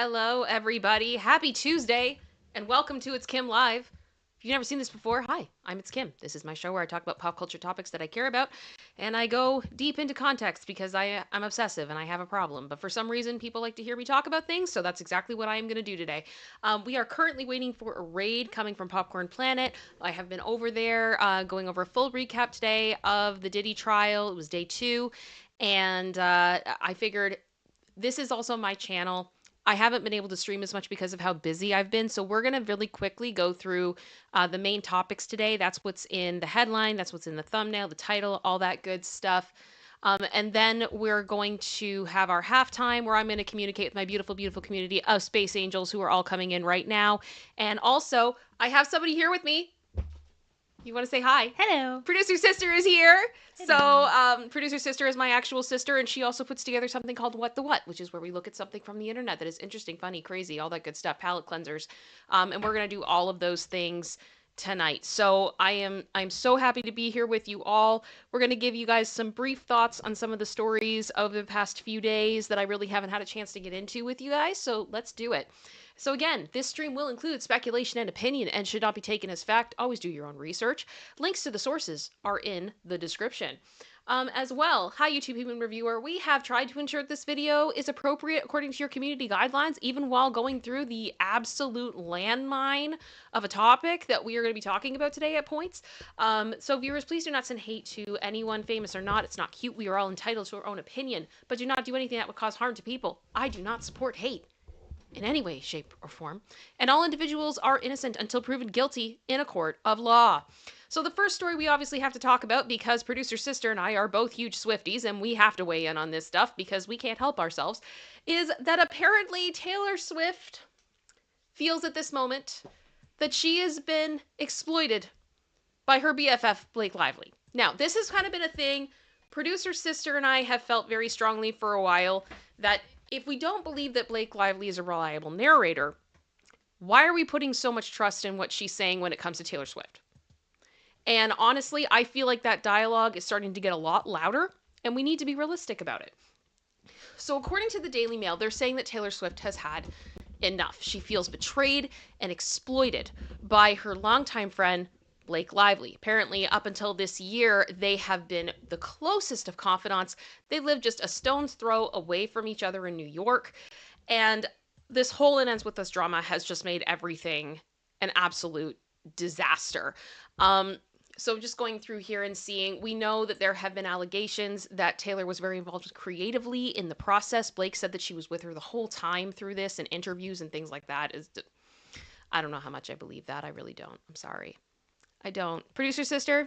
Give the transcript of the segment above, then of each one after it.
Hello, everybody. Happy Tuesday, and welcome to ItsKim Live. If you've never seen this before, hi, I'm ItsKim. This is my show where I talk about pop culture topics that I care about, and I go deep into context because I'm obsessive and I have a problem. But for some reason, people like to hear me talk about things, so that's exactly what I am going to do today. We are currently waiting for a raid coming from Popcorn Planet. I have been over there going over a full recap today of the Diddy trial. It was day 2, and I figured this is also my channel. I haven't been able to stream as much because of how busy I've been. So we're going to really quickly go through the main topics today. That's what's in the headline. That's what's in the thumbnail, the title, all that good stuff. And then we're going to have our halftime where I'm going to communicate with my beautiful, beautiful community of space angels who are all coming in right now. And also, I have somebody here with me. You want to say hi? Hello. Producer Sister is here. Hello. So, Producer Sister is my actual sister, and she also puts together something called What The Wut, which is where we look at something from the internet that is interesting, funny, crazy, all that good stuff, palate cleansers. And we're going to do all of those things tonight. So I'm so happy to be here with you all. We're going to give you guys some brief thoughts on some of the stories of the past few days that I really haven't had a chance to get into with you guys. So let's do it. So again, this stream will include speculation and opinion and should not be taken as fact. Always do your own research. Links to the sources are in the description. As well, hi YouTube Human Reviewer, we have tried to ensure this video is appropriate according to your community guidelines, even while going through the absolute landmine of a topic that we are going to be talking about today at points. So viewers, please do not send hate to anyone, famous or not. It's not cute. We are all entitled to our own opinion, but do not do anything that would cause harm to people. I do not support hate in any way, shape, or form, and all individuals are innocent until proven guilty in a court of law. So the first story we obviously have to talk about, because Producer Sister and I are both huge Swifties, and we have to weigh in on this stuff because we can't help ourselves, is that apparently Taylor Swift feels at this moment that she has been exploited by her BFF, Blake Lively. Now, this has kind of been a thing. Producer Sister and I have felt very strongly for a while that if we don't believe that Blake Lively is a reliable narrator, why are we putting so much trust in what she's saying when it comes to Taylor Swift? And honestly, I feel like that dialogue is starting to get a lot louder, and we need to be realistic about it. So according to the Daily Mail, they're saying that Taylor Swift has had enough. She feels betrayed and exploited by her longtime friend, Blake Lively. Apparently, up until this year, they have been the closest of confidants. They live just a stone's throw away from each other in New York. And this whole It Ends With Us drama has just made everything an absolute disaster. So just going through here and seeing, we know that there have been allegations that Taylor was very involved creatively in the process. Blake said that she was with her the whole time through this and interviews and things like that. I don't know how much I believe that. I really don't. I'm sorry. I don't. Producer Sister,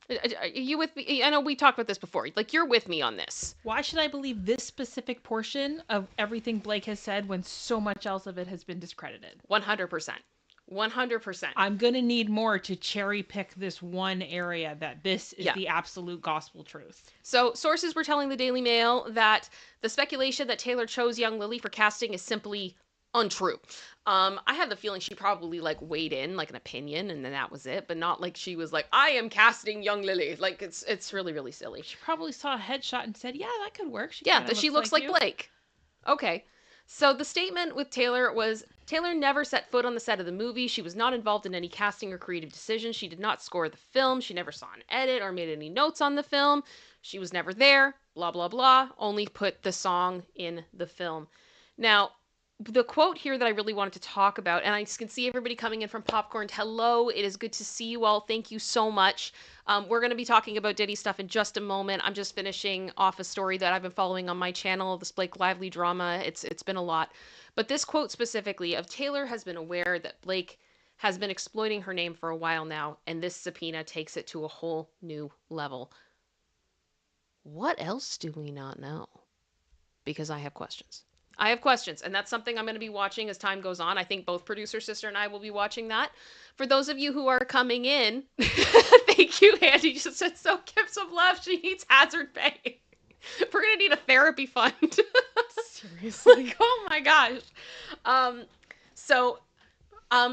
are you with me? I know we talked about this before. Like, you're with me on this. Why should I believe this specific portion of everything Blake has said when so much else of it has been discredited? 100%. 100%. I'm going to need more to cherry pick this one area that this is the absolute gospel truth. So sources were telling the Daily Mail that the speculation that Taylor chose young Lily for casting is simply untrue. I have the feeling she probably like weighed in like an opinion and then that was it, but not like she was like, I am casting young Lily. Like it's really, really silly. She probably saw a headshot and said, yeah, that could work. She looks like Blake. Okay. So the statement with Taylor was, Taylor never set foot on the set of the movie. She was not involved in any casting or creative decisions. She did not score the film. She never saw an edit or made any notes on the film. She was never there. Blah, blah, blah. Only put the song in the film. Now, the quote here that I really wanted to talk about, and I can see everybody coming in from Popcorn. Hello, it is good to see you all. Thank you so much. We're going to be talking about Diddy stuff in just a moment. I'm just finishing off a story that I've been following on my channel, this Blake Lively drama. It's been a lot. But this quote specifically of Taylor has been aware that Blake has been exploiting her name for a while now, and this subpoena takes it to a whole new level. What else do we not know? Because I have questions. And that's something I'm going to be watching as time goes on. I think both Producer Sister and I will be watching that. For those of you who are coming in, thank you, Andy. Just said, so give some love. She needs hazard pay. We're going to need a therapy fund. Seriously? Like, oh my gosh.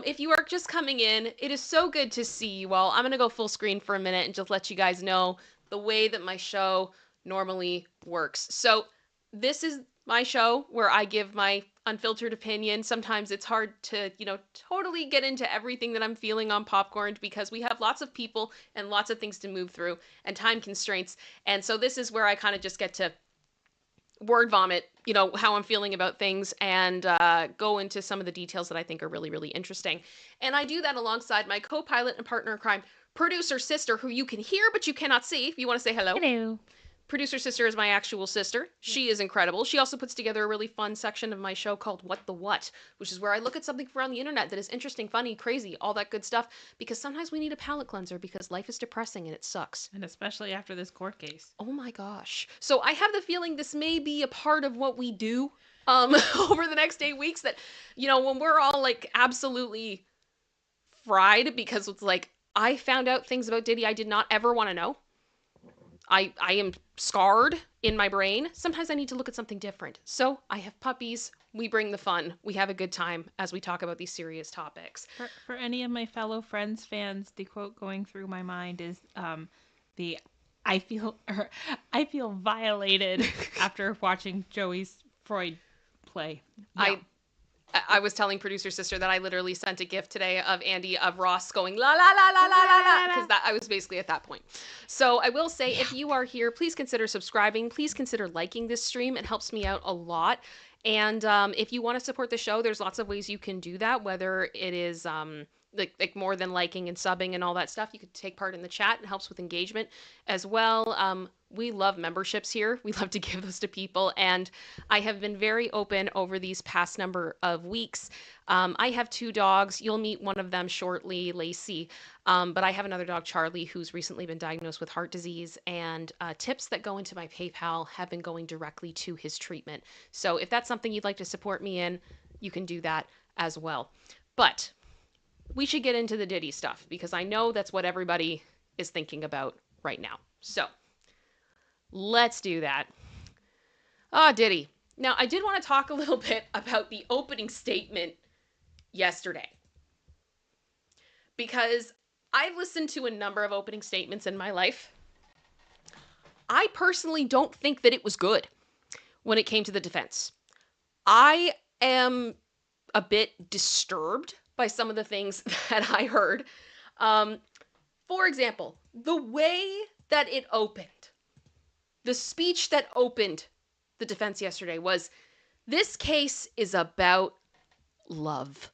If you are just coming in, it is so good to see you all. I'm going to go full screen for a minute and just let you guys know the way that my show normally works. So this is my show where I give my unfiltered opinion. Sometimes it's hard to, totally get into everything that I'm feeling on Popcorn because we have lots of people and lots of things to move through and time constraints. And so this is where I kind of just get to word vomit, how I'm feeling about things and go into some of the details that I think are really, really interesting. And I do that alongside my co-pilot and partner in crime, producer sister, who you can hear but you cannot see. If you want to say hello. Hello. Producer sister is my actual sister. She is incredible. She also puts together a really fun section of my show called What the What, which is where I look at something from around the internet that is interesting, funny, crazy, all that good stuff, because sometimes we need a palate cleanser because life is depressing and it sucks. And especially after this court case. Oh my gosh. So I have the feeling this may be a part of what we do over the next 8 weeks that, when we're all like absolutely fried because it's like, I found out things about Diddy I did not ever want to know. I am scarred in my brain. Sometimes I need to look at something different. So I have puppies. We bring the fun. We have a good time as we talk about these serious topics. For any of my fellow Friends fans, the quote going through my mind is the I feel violated after watching Joey's Freud play. Yeah. I was telling producer sister that I literally sent a gift today of Andy of Ross going la la la la la la la because I was basically at that point. So I will say, if you are here, please consider subscribing. Please consider liking this stream. It helps me out a lot. And if you want to support the show, there's lots of ways you can do that. Whether it is like more than liking and subbing and all that stuff, you could take part in the chat. It helps with engagement as well. We love memberships here. We love to give those to people. And I have been very open over these past number of weeks. I have 2 dogs. You'll meet one of them shortly, Lacey. But I have another dog, Charlie, who's recently been diagnosed with heart disease. And tips that go into my PayPal have been going directly to his treatment. So if that's something you'd like to support me in, you can do that as well. But we should get into the Diddy stuff because I know that's what everybody is thinking about right now. So let's do that. Diddy. Now, I did want to talk a little bit about the opening statement yesterday because I've listened to a number of opening statements in my life. I personally don't think that it was good when it came to the defense. I am a bit disturbed by some of the things that I heard. For example, the way that it opened, the speech that opened the defense yesterday was, this case is about love.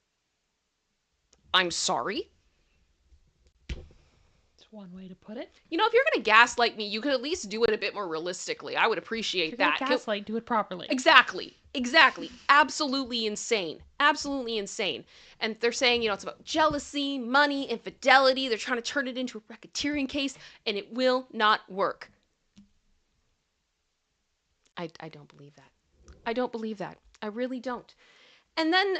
I'm sorry. It's one way to put it. If you're going to gaslight me, you could at least do it a bit more realistically. I would appreciate that. Gaslight, do it properly. Exactly. Absolutely insane. Absolutely insane. And they're saying, it's about jealousy, money, infidelity. They're trying to turn it into a racketeering case, and it will not work. I don't believe that. I don't believe that. I really don't. And then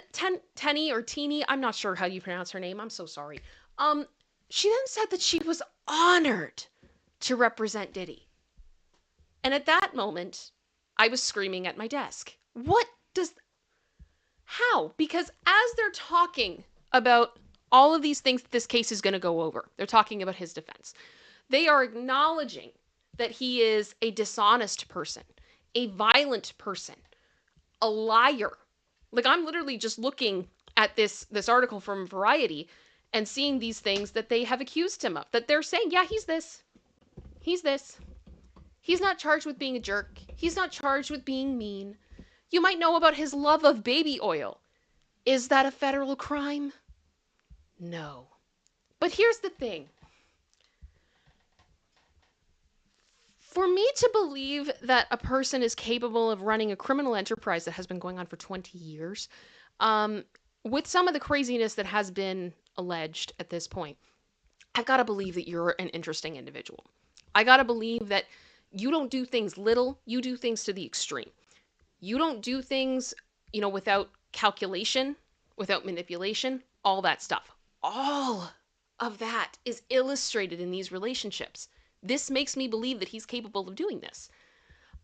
Tenny or Teeny, I'm not sure how you pronounce her name. I'm so sorry. She then said that she was honored to represent Diddy. And at that moment, I was screaming at my desk. How? Because as they're talking about all of these things that this case is going to go over, they're talking about his defense. They are acknowledging that he is a dishonest person, a violent person, a liar. Like, I'm literally just looking at this article from Variety and seeing these things that they have accused him of, that they're saying, yeah, he's this. He's this. He's not charged with being a jerk. He's not charged with being mean. You might know about his love of baby oil. Is that a federal crime? No. But here's the thing. For me to believe that a person is capable of running a criminal enterprise that has been going on for 20 years, with some of the craziness that has been alleged at this point, I've got to believe that you're an interesting individual. I got to believe that you don't do things little, you do things to the extreme. You don't do things, without calculation, without manipulation, all that stuff. All of that is illustrated in these relationships. This makes me believe that he's capable of doing this.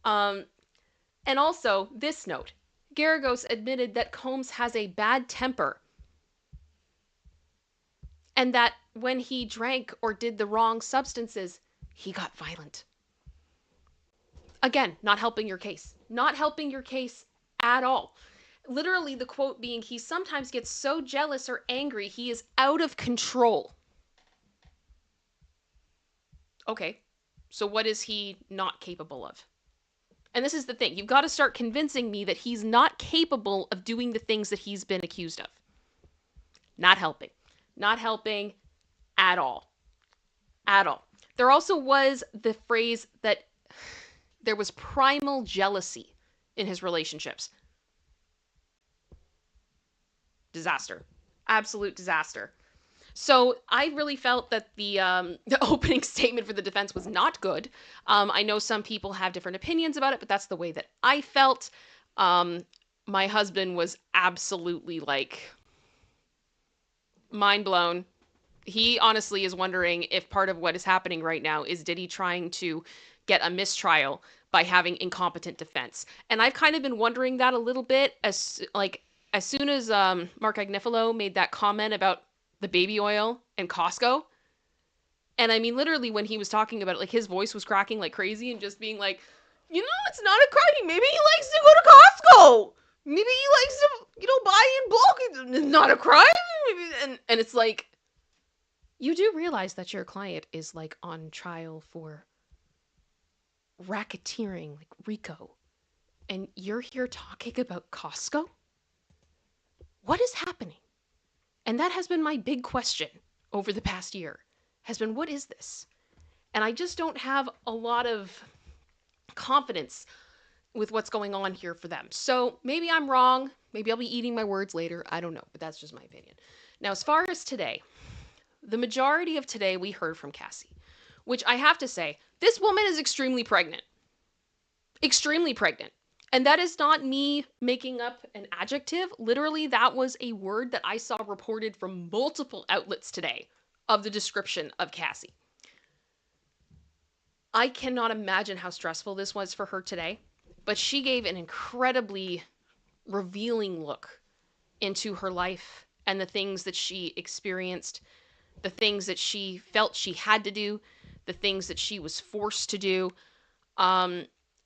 And also, this note. Garagos admitted that Combs has a bad temper. And that when he drank or did the wrong substances, he got violent. Again, not helping your case. Not helping your case at all. Literally, the quote being, he sometimes gets so jealous or angry, he is out of control. Okay, so what is he not capable of? And this is the thing. You've got to start convincing me that he's not capable of doing the things that he's been accused of. Not helping. Not helping at all. At all. There also was the phrase that there was primal jealousy in his relationships. Disaster. Absolute disaster. So I really felt that the opening statement for the defense was not good. I know some people have different opinions about it, but that's the way that I felt. My husband was absolutely like mind blown. He honestly is wondering if part of what is happening right now is Diddy trying to get a mistrial by having incompetent defense. And I've kind of been wondering that a little bit as soon as Mark Agnifilo made that comment about the baby oil and Costco. And I mean, literally, when he was talking about it, like his voice was cracking like crazy and just being like, you know, it's not a crime. Maybe he likes to go to Costco. Maybe he likes to, buy in bulk. It's not a crime. And it's like, you do realize that your client is like on trial for racketeering, like RICO, and you're here talking about Costco? What is happening? And that has been my big question over the past year, has been, what is this? And I just don't have a lot of confidence with what's going on here for them. So maybe I'm wrong. Maybe I'll be eating my words later. I don't know, but that's just my opinion. Now, as far as today, the majority of today we heard from Cassie, which I have to say, this woman is extremely pregnant. Extremely pregnant. And that is not me making up an adjective. Literally, that was a word that I saw reported from multiple outlets today of the description of Cassie. I cannot imagine how stressful this was for her today, but she gave an incredibly revealing look into her life and the things that she experienced, the things that she felt she had to do, the things that she was forced to do.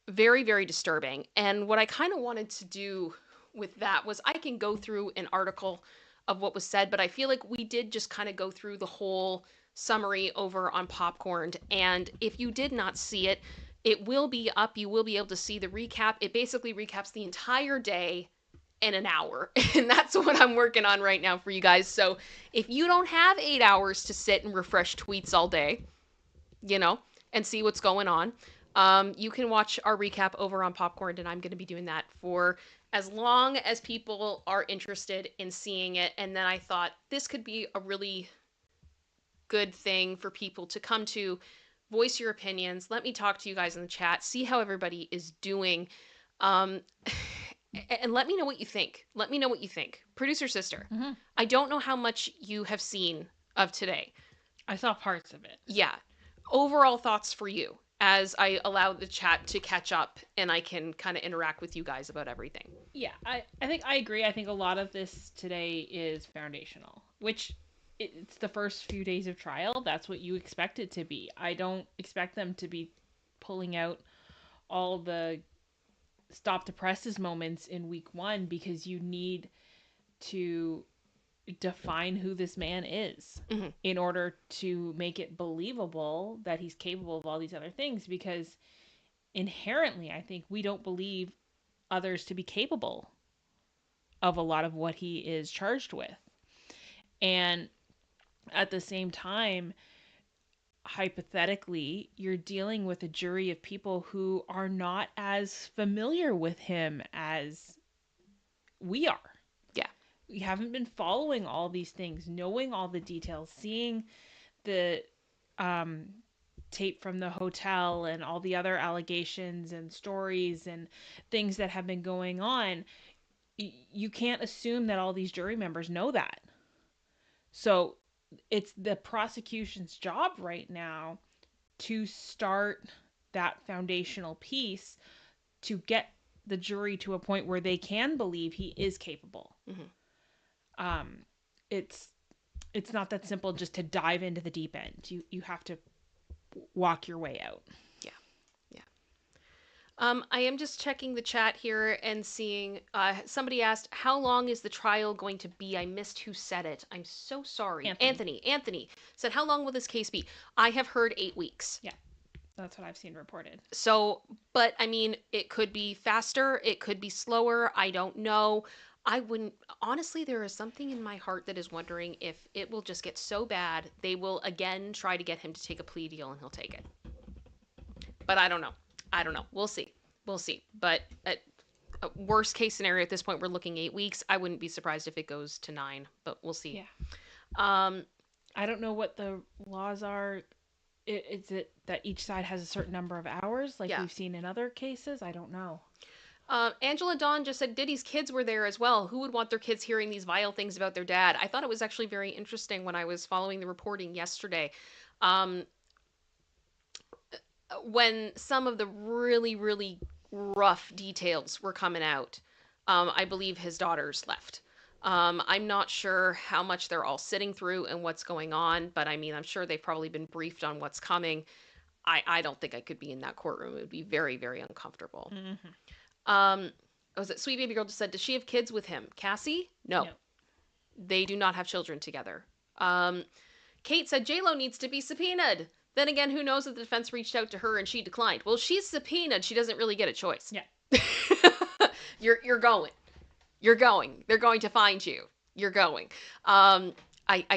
Very, very disturbing. And what I kind of wanted to do with that was I can go through an article of what was said, but I feel like we did just kind of go through the whole summary over on Popcorn. And if you did not see it, it will be up. You will be able to see the recap. It basically recaps the entire day in an hour. And that's what I'm working on right now for you guys. So if you don't have 8 hours to sit and refresh tweets all day, and see what's going on, you can watch our recap over on Popcorn, and I'm going to be doing that for as long as people are interested in seeing it. And then I thought this could be a really good thing for people to come to, voice your opinions. Let me talk to you guys in the chat, see how everybody is doing. And let me know what you think. Let me know what you think. Producer Sister, I don't know how much you have seen of today. I saw parts of it. Yeah. Overall thoughts for you as I allow the chat to catch up and I can kind of interact with you guys about everything. Yeah, I think I agree. I think a lot of this today is foundational, which it's the first few days of trial. That's what you expect it to be. I don't expect them to be pulling out all the stop the presses moments in week one, because you need to define who this man is in order to make it believable that he's capable of all these other things, because inherently I think we don't believe others to be capable of a lot of what he is charged with. And at the same time, hypothetically, you're dealing with a jury of people who are not as familiar with him as we are. Yeah. We haven't been following all these things, knowing all the details, seeing the tape from the hotel and all the other allegations and stories and things that have been going on. You can't assume that all these jury members know that. So it's the prosecution's job right now to start that foundational piece to get the jury to a point where they can believe he is capable. It's not that simple just to dive into the deep end. You have to walk your way out. Yeah. I am just checking the chat here and seeing somebody asked, how long is the trial going to be? I missed who said it. I'm so sorry. Anthony said, how long will this case be? I have heard 8 weeks. Yeah, that's what I've seen reported. So, but I mean, it could be faster, it could be slower. I don't know. I wouldn't, honestly, there is something in my heart that is wondering if it will just get so bad, they will again try to get him to take a plea deal and he'll take it. But I don't know. I don't know. We'll see. We'll see. But at worst case scenario at this point, we're looking 8 weeks. I wouldn't be surprised if it goes to 9, but we'll see. Yeah. I don't know what the laws are. Is it that each side has a certain number of hours, like we've seen in other cases? I don't know. Angela Dawn just said Diddy's kids were there as well. Who would want their kids hearing these vile things about their dad? I thought it was actually very interesting when I was following the reporting yesterday. When some of the really, really rough details were coming out, I believe his daughters left. I'm not sure how much they're all sitting through and what's going on, but I mean, I'm sure they've probably been briefed on what's coming. I don't think I could be in that courtroom. It would be very, very uncomfortable. Was it Sweet Baby Girl just said, does she have kids with him? Cassie? No. They do not have children together. Kate said J-Lo needs to be subpoenaed. Then again, who knows if the defense reached out to her and she declined? Well, she's subpoenaed. She doesn't really get a choice. Yeah. You're going. You're going. They're going to find you. You're going. I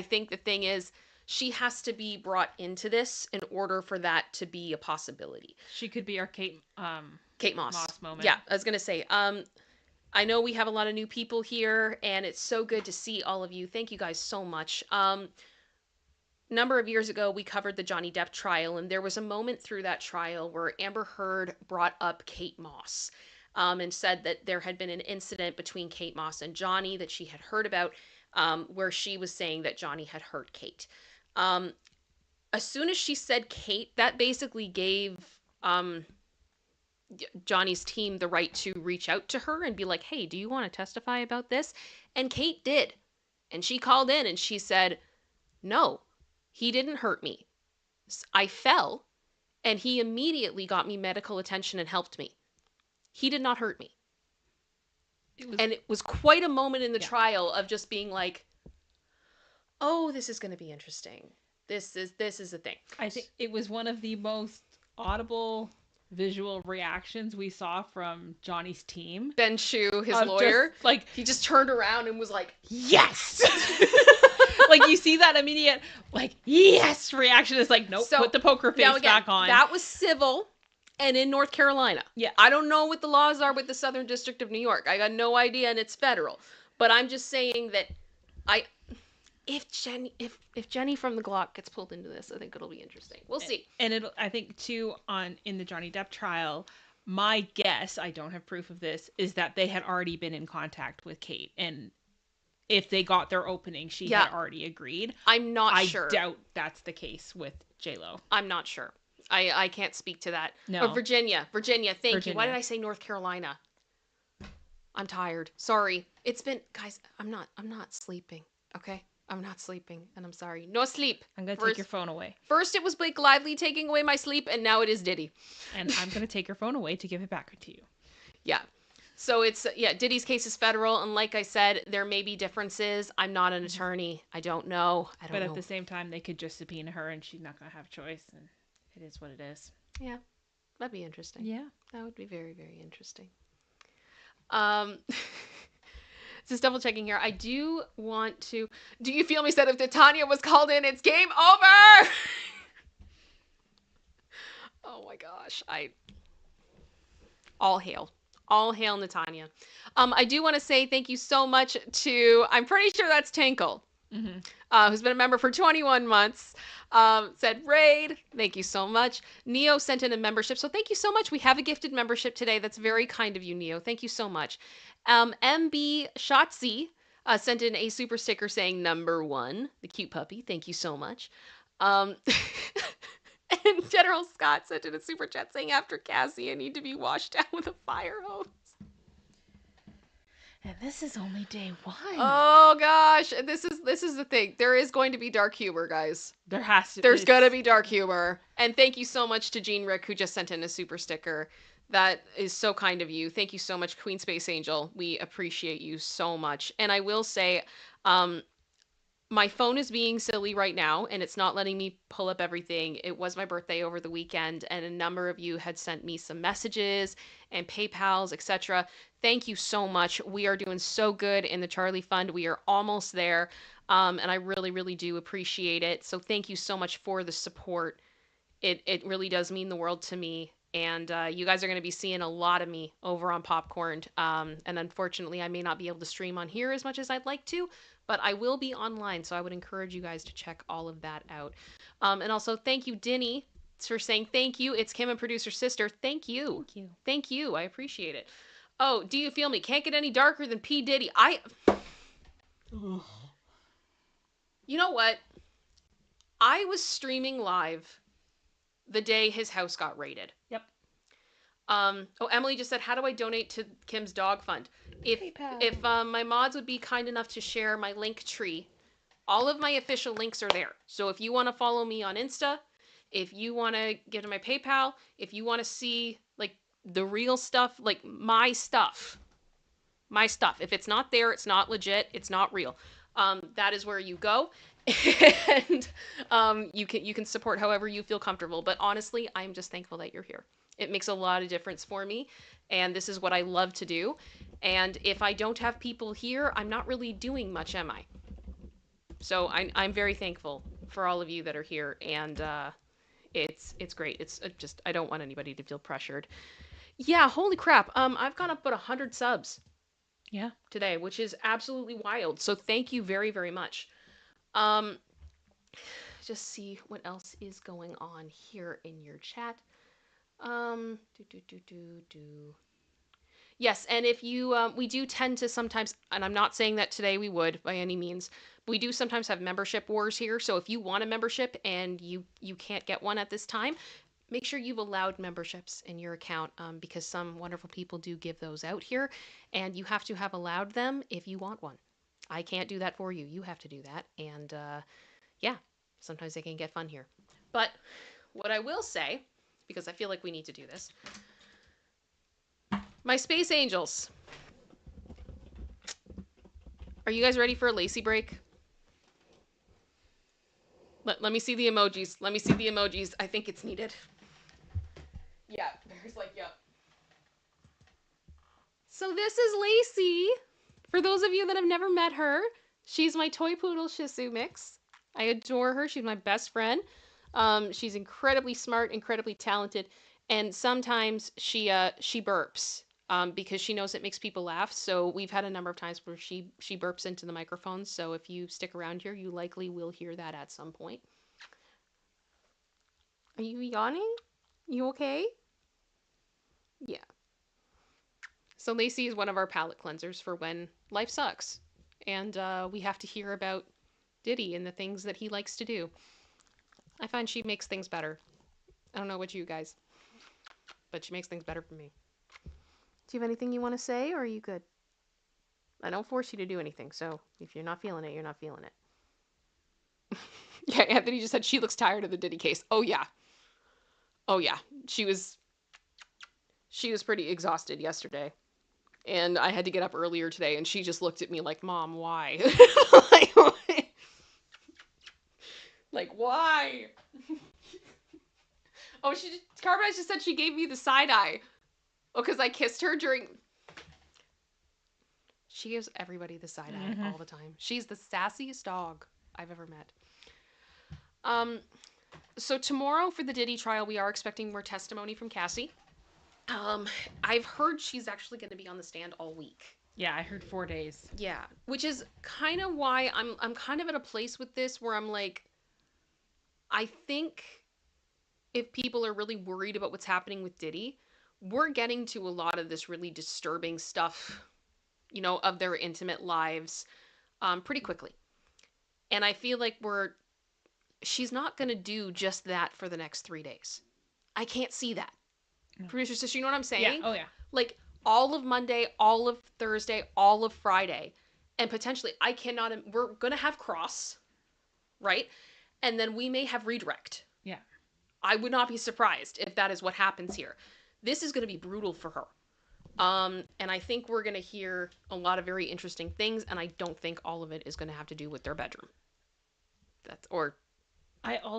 think the thing is, she has to be brought into this in order for that to be a possibility. She could be our Kate Moss moment. Yeah, I was going to say, I know we have a lot of new people here, and it's so good to see all of you. Thank you guys so much. Number of years ago, we covered the Johnny Depp trial, and there was a moment through that trial where Amber Heard brought up Kate Moss and said that there had been an incident between Kate Moss and Johnny that she had heard about, where she was saying that Johnny had hurt Kate. As soon as she said Kate, that basically gave Johnny's team the right to reach out to her and be like, hey, do you want to testify about this? And Kate did. And she called in and she said, no, he didn't hurt me. I fell and he immediately got me medical attention and helped me. He did not hurt me. And it was quite a moment in the trial of just being like, oh, this is going to be interesting. This is a thing. I think it was one of the most audible visual reactions we saw from Johnny's team. Ben Shu, his lawyer, he just turned around and was like, yes! Like, you see that immediate, yes reaction. Is like, nope, put the poker face back on. That was civil and in North Carolina. Yeah. I don't know what the laws are with the Southern District of New York. I got no idea, and it's federal. But I'm just saying that if Jenny from the Glock gets pulled into this, I think it'll be interesting. We'll see. And I think too, in the Johnny Depp trial, my guess, I don't have proof of this, is that they had already been in contact with Kate, and if they got their opening, she had already agreed. I'm not sure. I doubt that's the case with J-Lo. I'm not sure. I can't speak to that. No. Oh, Virginia, thank you. Why did I say North Carolina? I'm tired. Sorry. It's been, guys, I'm not sleeping. Okay? I'm not sleeping, and I'm sorry. No sleep. I'm going to take your phone away. First it was Blake Lively taking away my sleep, and now it is Diddy. And I'm going to take your phone away to give it back to you. Yeah. So it's, Diddy's case is federal, and like I said, there may be differences. I'm not an attorney. I don't know. But at the same time, they could just subpoena her, and she's not going to have a choice, and it is what it is. Yeah. That'd be interesting. Yeah. That would be very, very interesting. Just double checking here. I do want to. Do you feel me? Said if Titania was called in, it's game over. Oh my gosh! All hail Natanya. I do want to say thank you so much to. I'm pretty sure that's Tinkle, who's been a member for 21 months. Said Raid. Thank you so much. Neo sent in a membership, so thank you so much. We have a gifted membership today. That's very kind of you, Neo. Thank you so much. MB Shotzi sent in a super sticker saying number 1, the cute puppy. Thank you so much. And General Scott sent in a super chat saying after Cassie, I need to be washed down with a fire hose. And this is only day 1. Oh gosh, this is the thing. There is going to be dark humor, guys. There has to. There's gonna be dark humor. And thank you so much to Jean Rick, who just sent in a super sticker That is so kind of you. Thank you so much, Queen Space Angel. We appreciate you so much. And I will say, um, my phone is being silly right now and it's not letting me pull up everything. It was my birthday over the weekend and a number of you had sent me some messages and PayPals, etc. Thank you so much. We are doing so good in the Charlie Fund. We are almost there. And I really, really do appreciate it. So thank you so much for the support. It really does mean the world to me. And you guys are going to be seeing a lot of me over on Popcorn. And unfortunately, I may not be able to stream on here as much as I'd like to, but I will be online. So I would encourage you guys to check all of that out. And also, thank you, Dinny, for saying thank you. It's Kim and producer sister. Thank you. Thank you. Thank you. I appreciate it. Oh, do you feel me? Can't get any darker than P. Diddy. You know what? I was streaming live the day his house got raided. Yep. Emily just said, how do I donate to Kim's dog fund? PayPal. If my mods would be kind enough to share my link tree, all of my official links are there. So if you want to follow me on Insta, if you want to get to my PayPal, if you want to see like the real stuff, like my stuff. If it's not there, it's not legit, it's not real. That is where you go. And you can support however you feel comfortable. But honestly, I'm just thankful that you're here. It makes a lot of difference for me, and this is what I love to do. And if I don't have people here, I'm not really doing much, am I? So I'm very thankful for all of you that are here, and it's great. It's just I don't want anybody to feel pressured. Yeah, holy crap. I've gone up about 100 subs. Yeah. Today, which is absolutely wild. So thank you very, very much. Um, just see what else is going on here in your chat. Yes, and if you, we do tend to sometimes, and I'm not saying that today we would by any means, but we do sometimes have membership wars here. So if you want a membership and you can't get one at this time, make sure you've allowed memberships in your account because some wonderful people do give those out here, and you have to have allowed them if you want one. I can't do that for you. You have to do that, and yeah, sometimes they can get fun here. But what I will say, because I feel like we need to do this, my Space Angels. Are you guys ready for a Lacey break? Let me see the emojis. Let me see the emojis. I think it's needed. Yeah, Bear's like, yep. So this is Lacey. For those of you that have never met her, she's my toy poodle Shih Tzu mix. I adore her. She's my best friend. She's incredibly smart, incredibly talented, and sometimes she burps because she knows it makes people laugh. So we've had a number of times where she burps into the microphone. So if you stick around here, you likely will hear that at some point. Are you yawning? You okay? Yeah. So Lacey is one of our palate cleansers for when life sucks. And we have to hear about Diddy and the things that he likes to do. I find she makes things better. I don't know about you guys, but she makes things better for me. Do you have anything you want to say, or are you good? I don't force you to do anything, so if you're not feeling it, you're not feeling it. Yeah, Anthony just said she looks tired of the Diddy case. Oh, yeah. Oh, yeah. She was pretty exhausted yesterday. And I had to get up earlier today, and she just looked at me like, Mom, why? Like, why? Oh, Carbonite just said she gave me the side eye. Oh, because I kissed her during... She gives everybody the side eye all the time. She's the sassiest dog I've ever met. So tomorrow for the Diddy trial, we are expecting more testimony from Cassie. I've heard she's actually going to be on the stand all week. Yeah, I heard 4 days. Yeah, which is kind of why I'm kind of at a place with this where I'm like, I think if people are really worried about what's happening with Diddy, we're getting to a lot of this really disturbing stuff, you know, of their intimate lives pretty quickly. And I feel like she's not going to do just that for the next 3 days. I can't see that. No. Producer sister, you know what I'm saying? Yeah, oh yeah. Like all of Monday, all of Thursday, all of Friday, and potentially we're going to have cross, right? And then we may have redirect. Yeah. I would not be surprised if that is what happens here. This is going to be brutal for her. And I think we're going to hear a lot of very interesting things, and I don't think all of it is going to have to do with their bedroom. Or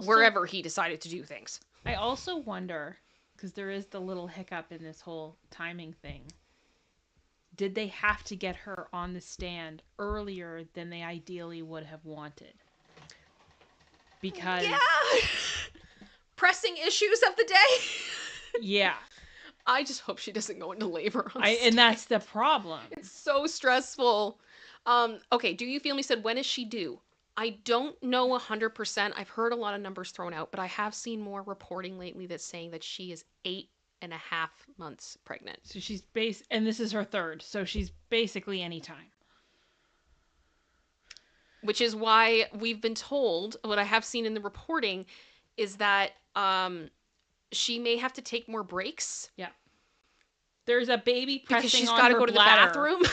wherever he decided to do things. I also wonder, because there is the little hiccup in this whole timing thing, did they have to get her on the stand earlier than they ideally would have wanted? Because... Yeah! Pressing issues of the day? Yeah. I just hope she doesn't go into labor on and that's the problem. It's so stressful. Okay, Do You Feel Me said, when is she due? I don't know 100%. I've heard a lot of numbers thrown out, but I have seen more reporting lately that's saying that she is 8.5 months pregnant. So she's and this is her third, so she's basically any time. Which is why we've been told, what I have seen in the reporting, is that she may have to take more breaks. Yeah. There's a baby pressing because she's got to go to bladder. the bathroom.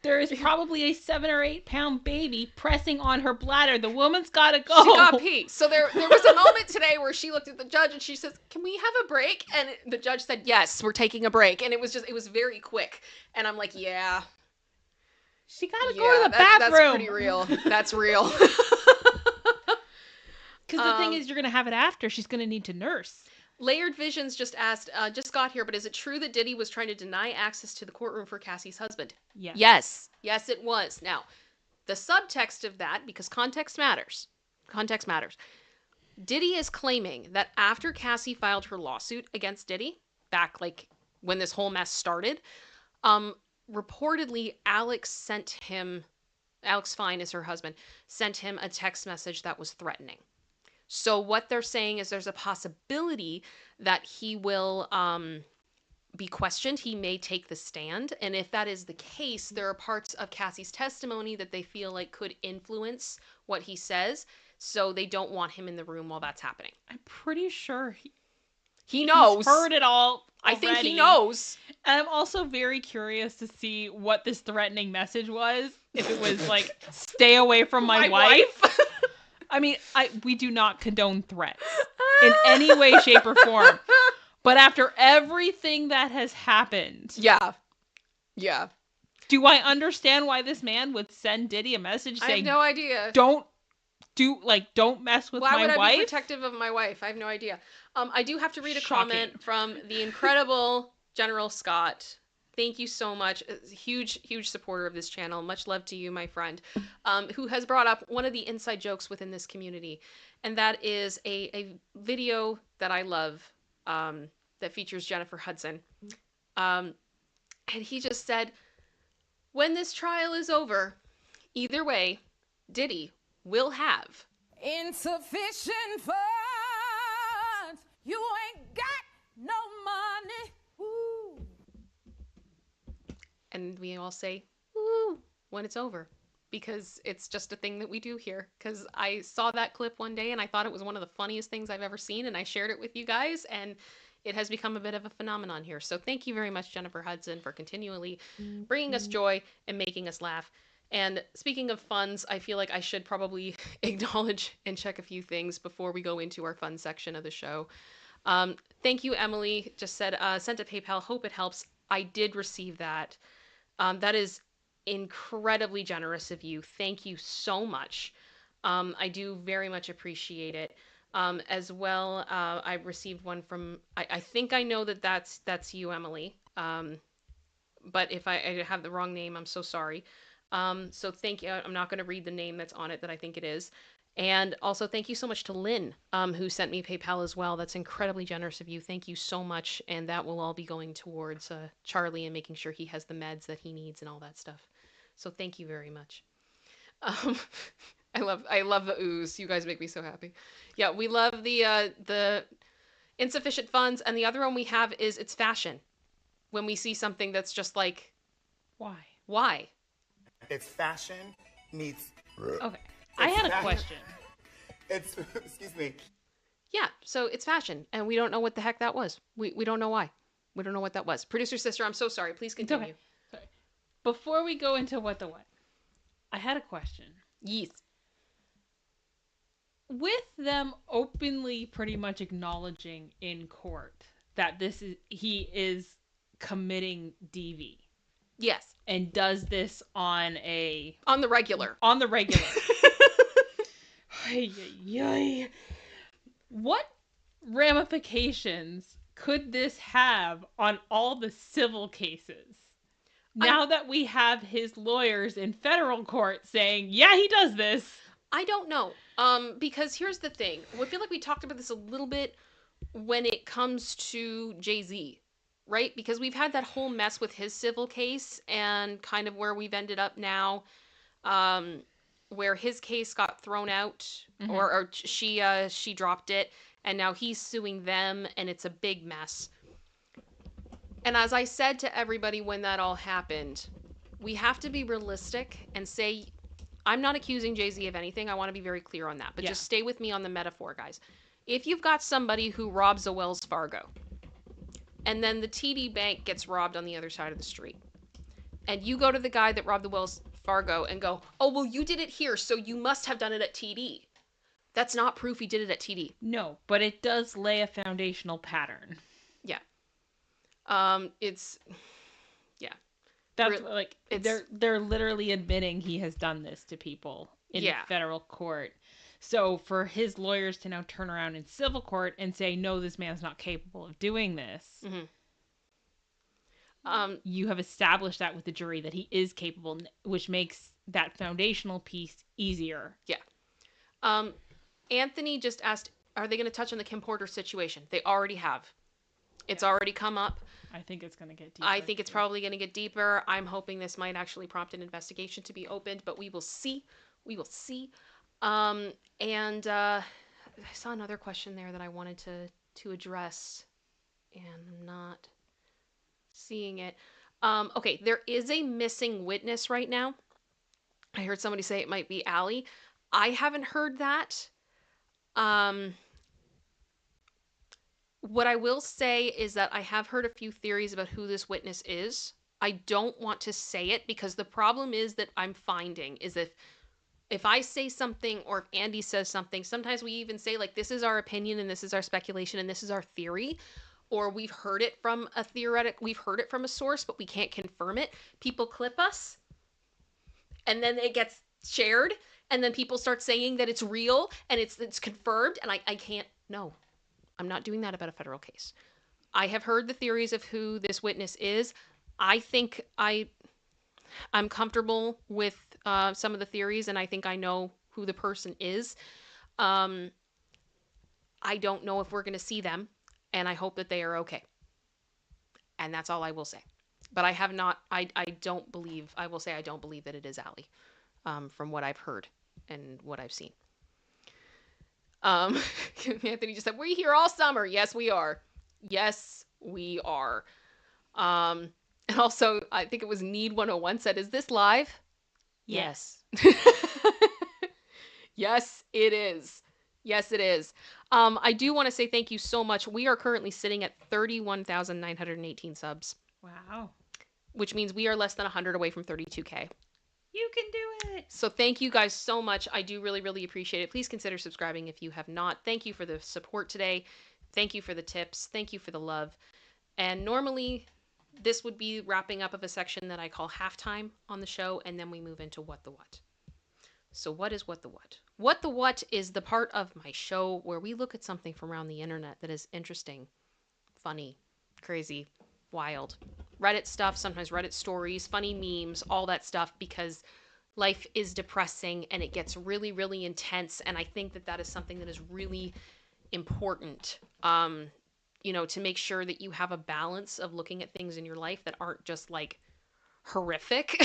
There is probably a 7 or 8 pound baby pressing on her bladder. The woman's got to go. She got pee. So there was a moment today where she looked at the judge and she says, "Can we have a break?" And the judge said, "Yes, we're taking a break." And it was very quick. And I'm like, yeah. She got to go to the bathroom. That's pretty real. That's real. Because the thing is, you're going to have it after. She's going to need to nurse. Layered Visions just asked, just got here, but is it true that Diddy was trying to deny access to the courtroom for Cassie's husband? Yes. Yes. Yes, it was. Now, the subtext of that, because context matters. Context matters. Diddy is claiming that after Cassie filed her lawsuit against Diddy, back like when this whole mess started, reportedly Alex Fine is her husband, sent him a text message that was threatening. So what they're saying is there's a possibility that he will be questioned. He may take the stand. And if that is the case, there are parts of Cassie's testimony that they feel like could influence what he says. So they don't want him in the room while that's happening. I'm pretty sure he knows. He's heard it all already. I think he knows. And I'm also very curious to see what this threatening message was. If it was like, stay away from my wife. I mean, we do not condone threats in any way, shape, or form. But after everything that has happened... Yeah. Yeah. Do I understand why this man would send Diddy a message saying... I have no idea. Don't mess with my wife? Why would I be protective of my wife? I have no idea. I do have to read a comment from the incredible General Scott. Thank you so much. Huge, huge supporter of this channel. Much love to you, my friend, who has brought up one of the inside jokes within this community. And that is a video that I love that features Jennifer Hudson. And he just said, when this trial is over, either way, Diddy will have insufficient funds. You ain't got no money. Ooh. And we all say, "Ooh," when it's over, because it's just a thing that we do here. Because I saw that clip one day and I thought it was one of the funniest things I've ever seen, and I shared it with you guys, and it has become a bit of a phenomenon here. So thank you very much, Jennifer Hudson, for continually bringing us joy and making us laugh. And speaking of funds, I feel like I should probably acknowledge and check a few things before we go into our fun section of the show. Thank you, Emily. Just said, sent a PayPal. Hope it helps. I did receive that. That is incredibly generous of you. Thank you so much. I do very much appreciate it. As well, I received one from, I think I know that that's you, Emily. But if I have the wrong name, I'm so sorry. So thank you. I'm not going to read the name that's on it that I think it is. And also thank you so much to Lynn, who sent me PayPal as well. That's incredibly generous of you. Thank you so much. And that will all be going towards Charlie and making sure he has the meds that he needs and all that stuff. So thank you very much. I love the ooze. You guys make me so happy. Yeah, we love the insufficient funds. And the other one we have is it's fashion. When we see something that's just like, why? It's fashion meets... Okay. I had a question. Excuse me. Yeah, so it's fashion, and we don't know what the heck that was. We don't know why. We don't know what that was. Producer Sister, I'm so sorry. Please continue. Okay. Sorry. Before we go into What the What, I had a question. Yes. with them openly pretty much acknowledging in court that he is committing DV Yes. and does this on the regular. On the regular. What ramifications could this have on all the civil cases? Now that we have his lawyers in federal court saying, yeah, he does this. I don't know. Because here's the thing. I feel like we talked about this a little bit when it comes to Jay-Z, right? Because we've had that whole mess with his civil case and kind of where we've ended up now, where his case got thrown out, or she dropped it, and now he's suing them, and it's a big mess. And as I said to everybody when that all happened, we have to be realistic and say, I'm not accusing Jay-Z of anything. I want to be very clear on that. But just stay with me on the metaphor, guys. If you've got somebody who robs a Wells Fargo, and then the TD Bank gets robbed on the other side of the street, and you go to the guy that robbed the Wells Fargo and go, oh, well, you did it here, so you must have done it at TD. That's not proof he did it at TD. No, but it does lay a foundational pattern. Yeah. That's like they're literally admitting he has done this to people in federal court. So for his lawyers to now turn around in civil court and say, no, this man's not capable of doing this. You have established that with the jury that he is capable, which makes that foundational piece easier. Yeah. Anthony just asked, are they going to touch on the Kim Porter situation? They already have. It's already come up. I think it's going to get deeper. I think it's probably going to get deeper. I'm hoping this might actually prompt an investigation to be opened, but we will see. We will see. And I saw another question there that I wanted to address, and I'm not seeing it. Okay, there is a missing witness right now. I heard somebody say it might be Allie. I haven't heard that. What I will say is that I have heard a few theories about who this witness is. I don't want to say it because the problem is that I'm finding is if I say something or if Andy says something, sometimes we even say like, this is our opinion and this is our speculation and this is our theory, or we've heard it from we've heard it from a source, but we can't confirm it. People clip us and then it gets shared and then people start saying that it's real and it's confirmed, and I can't, no. I'm not doing that about a federal case. I have heard the theories of who this witness is. I think I'm comfortable with some of the theories, and I think I know who the person is. I don't know if we're going to see them, and I hope that they are okay. And that's all I will say. But I have not, I don't believe, I will say I don't believe that it is Allie, from what I've heard and what I've seen. Anthony just said, we're here all summer. Yes, we are. Yes, we are. And also, I think it was Need 101 said, is this live? Yes. Yes, it is. Yes, it is. I do want to say thank you so much. We are currently sitting at 31,918 subs. Wow. Which means we are less than 100 away from 32K. You can do it. So thank you guys so much. I do really, really appreciate it. Please consider subscribing if you have not. Thank you for the support today. Thank you for the tips. Thank you for the love. And normally this would be wrapping up of a section that I call halftime on the show, and then we move into What the What. So what is What the What? What the What is the part of my show where we look at something from around the internet that is interesting, funny, crazy, wild. Reddit stuff, sometimes Reddit stories, funny memes, all that stuff, because life is depressing and it gets really, really intense. And I think that that is something that is really important, to make sure that you have a balance of looking at things in your life that aren't just like horrific.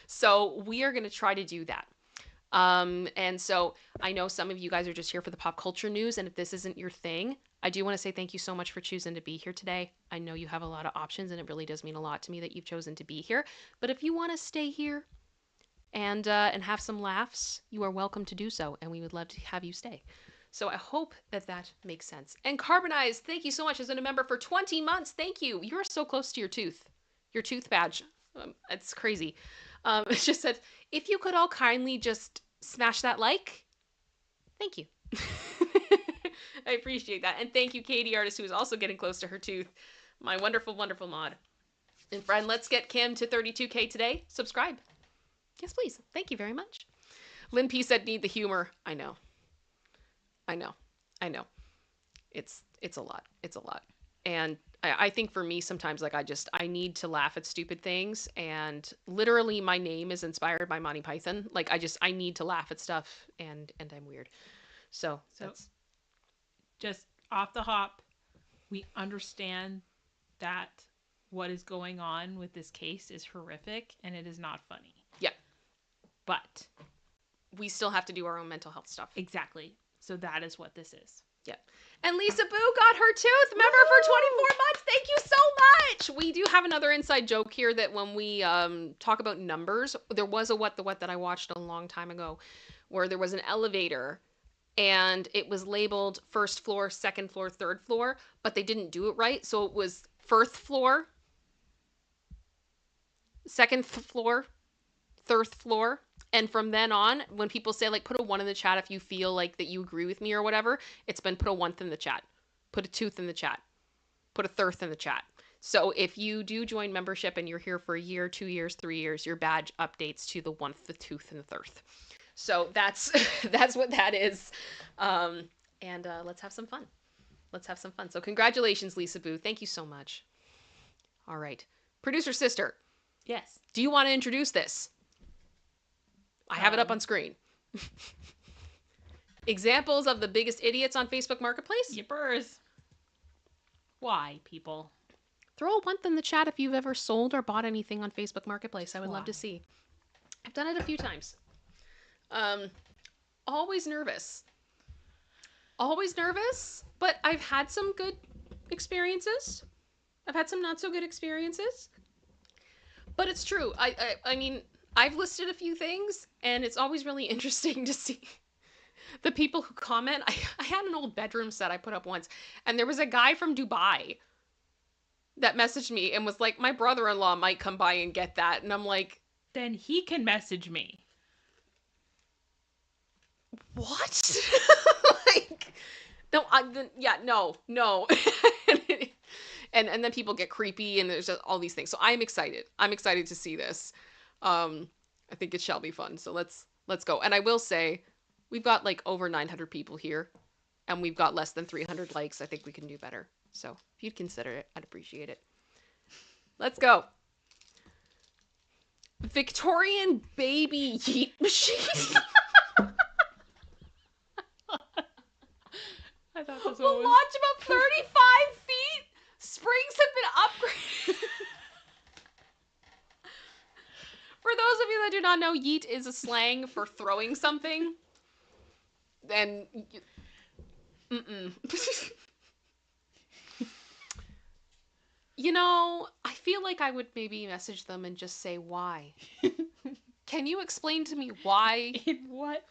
So we are going to try to do that. And so I know some of you guys are just here for the pop culture news. And if this isn't your thing, I do want to say thank you so much for choosing to be here today. I know you have a lot of options, and it really does mean a lot to me that you've chosen to be here. But if you want to stay here and have some laughs, you are welcome to do so, and we would love to have you stay. So I hope that that makes sense. And Carbonized, thank you so much. As been a member for 20 months. Thank you. You're so close to your tooth badge. It's crazy. It just said, if you could all kindly just smash that like Thank you. I appreciate that. And thank you, Katie Artist, who is also getting close to her tooth. My wonderful, wonderful mod. And friend, let's get Kim to 32K today. Subscribe. Yes, please. Thank you very much. Lynn P said, need the humor. I know. It's a lot. It's a lot. And I think for me, sometimes, like, I need to laugh at stupid things. And literally my name is inspired by Monty Python. Like, I need to laugh at stuff, and I'm weird. So that's just off the hop. We understand that what is going on with this case is horrific and it is not funny. Yeah. But we still have to do our own mental health stuff. Exactly. So that is what this is. Yeah. And Lisa Boo got her tooth, member for 24 months. Thank you so much. We do have another inside joke here that when we talk about numbers, there was a What the What that I watched a long time ago where there was an elevator and it was labeled first floor, second floor, third floor, but they didn't do it right. So it was first floor, second floor, third floor. And from then on, when people say, like, put a 1 in the chat if you feel like that you agree with me or whatever, it's been put a 1th in the chat. Put a 2th in the chat. Put a 3rd in the chat. So if you do join membership and you're here for a year, 2 years, 3 years, your badge updates to the 1th, the 2th, and the 3rd. So that's what that is. Let's have some fun. Let's have some fun. So congratulations, Lisa Boo. Thank you so much. All right. Producer sister. Yes. Do you want to introduce this? I have it up on screen. Examples of the biggest idiots on Facebook Marketplace? Yippers. Why, people? Throw a 1th in the chat if you've ever sold or bought anything on Facebook Marketplace. I would love to see. I've done it a few times. Always nervous. Always nervous, but I've had some good experiences. I've had some not so good experiences. But it's true. I mean, I've listed a few things, and it's always really interesting to see the people who comment. I had an old bedroom set I put up once, and there was a guy from Dubai that messaged me and was like, my brother-in-law might come by and get that. And I'm like, then he can message me. What? Like, no. And then people get creepy, and there's just all these things. So I'm excited. I'm excited to see this. I think it shall be fun. So let's go. And I will say, we've got like over 900 people here, and we've got less than 300 likes. I think we can do better. So if you'd consider it, I'd appreciate it. Let's go. Victorian baby yeet machine. I thought this Will was... launch about 35 feet. Springs have been upgraded. For those of you that do not know, yeet is a slang for throwing something. And you know, I feel like I would maybe message them and just say why. Can you explain to me why? In what?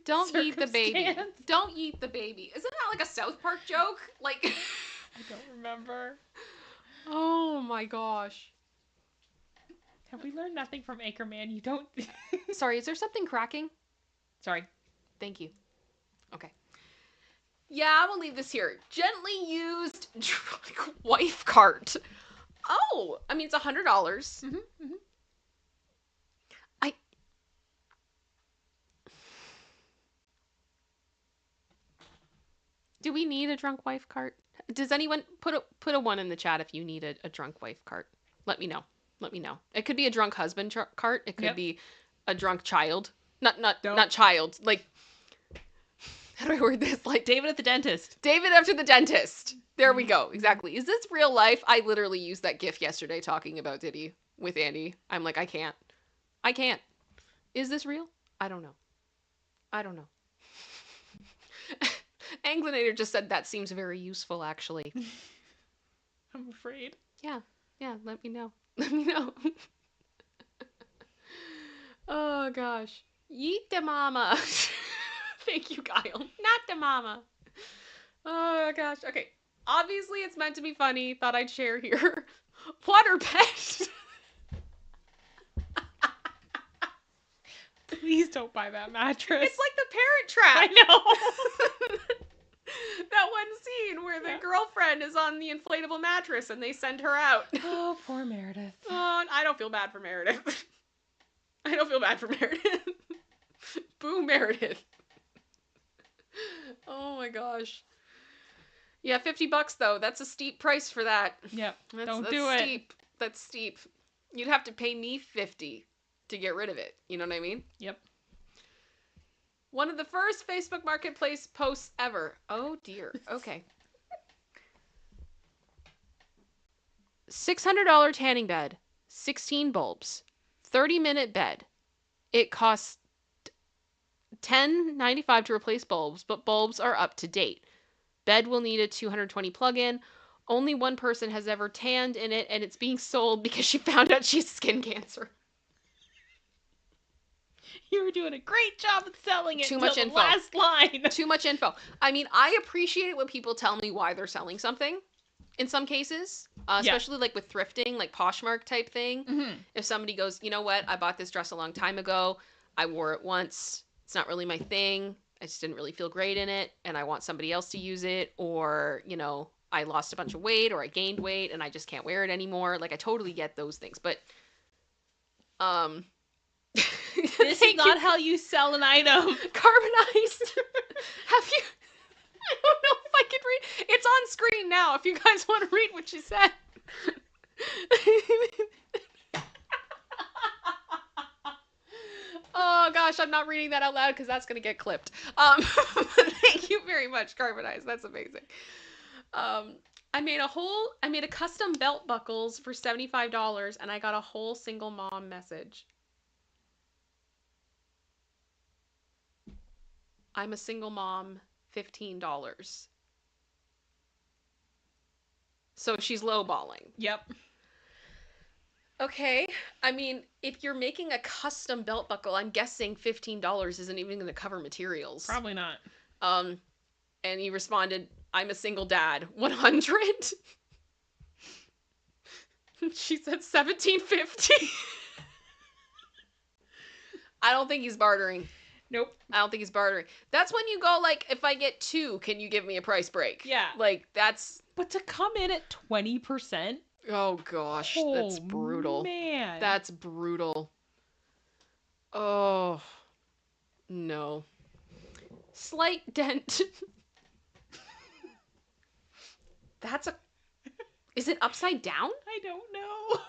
Don't yeet the baby. Don't yeet the baby. Isn't that like a South Park joke? Like, I don't remember. Oh my gosh. Have we learned nothing from Anchorman? You don't... Sorry, is there something cracking? Sorry. Thank you. Okay. Yeah, I will leave this here. Gently used wife cart. Oh, I mean, it's $100. Mm-hmm. Do we need a drunk wife cart? Does anyone put a 1 in the chat if you need a drunk wife cart? Let me know. Let me know. It could be a drunk husband cart. It could be a drunk child. Not child. Like, how do I word this? Like David at the dentist. David after the dentist. There we go. Exactly. Is this real life? I literally used that GIF yesterday talking about Diddy with Andy. I'm like, I can't. Is this real? I don't know. Anglinator just said that seems very useful, actually. I'm afraid. Yeah, let me know. Oh, gosh. Yeet the mama. Thank you, Kyle. Not the mama. Oh, gosh. Okay. Obviously, it's meant to be funny. Thought I'd share here. Water pet. Please don't buy that mattress. It's like the Parent Trap. I know. That one scene where the girlfriend is on the inflatable mattress and they send her out. Oh, poor Meredith. Oh, I don't feel bad for Meredith. I don't feel bad for Meredith. Boo, Meredith. Oh my gosh. Yeah, $50 though. That's a steep price for that. Yep. That's do it. steep. That's steep. You'd have to pay me $50 to get rid of it. You know what I mean? Yep. One of the first Facebook Marketplace posts ever. Oh dear. Okay. $600 tanning bed, 16 bulbs, 30-minute bed. It costs $10.95 to replace bulbs, but bulbs are up to date. Bed will need a 220 plug-in. Only one person has ever tanned in it, and it's being sold because she found out she has skin cancer. You were doing a great job at selling it. Too much the info. Last line. Too much info. I mean, I appreciate it when people tell me why they're selling something. In some cases, especially like with thrifting, like Poshmark type thing. Mm-hmm. If somebody goes, you know what, I bought this dress a long time ago. I wore it once. It's not really my thing. I just didn't really feel great in it, and I want somebody else to use it. Or, you know, I lost a bunch of weight, or I gained weight, and I just can't wear it anymore. Like, I totally get those things. But, This is not how you sell an item. Carbonized. Have you? I don't know if I can read. It's on screen now. If you guys want to read what she said. Oh gosh, I'm not reading that out loud because that's gonna get clipped. Thank you very much, Carbonized. That's amazing. I made a custom belt buckles for $75, and I got a whole single mom message. I'm a single mom, $15. So she's lowballing. Yep. Okay. I mean, if you're making a custom belt buckle, I'm guessing $15 isn't even going to cover materials. Probably not. And he responded, I'm a single dad, 100. She said $17.50. I don't think he's bartering. Nope. I don't think he's bartering. That's when you go, like, if I get 2, can you give me a price break? Yeah. Like, that's... But to come in at 20%? Oh, gosh. That's brutal. Man. That's brutal. Oh. No. Slight dent. That's a... Is it upside down? I don't know.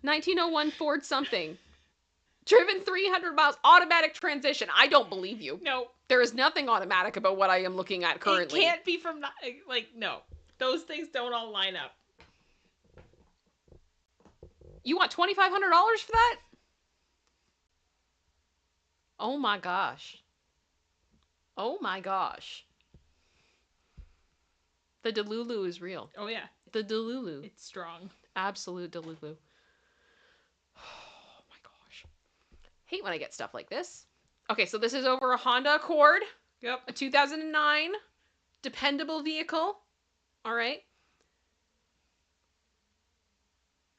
1901 Ford something. Driven 300 miles. Automatic transmission. I don't believe you. No. There is nothing automatic about what I am looking at currently. It can't be from, like, no. Those things don't all line up. You want $2,500 for that? Oh my gosh. Oh my gosh. The Delulu is real. Oh, yeah. The Delulu. It's strong. Absolute Delulu. Oh my gosh. Hate when I get stuff like this. Okay, so this is over a Honda Accord. Yep. A 2009. Dependable vehicle. All right.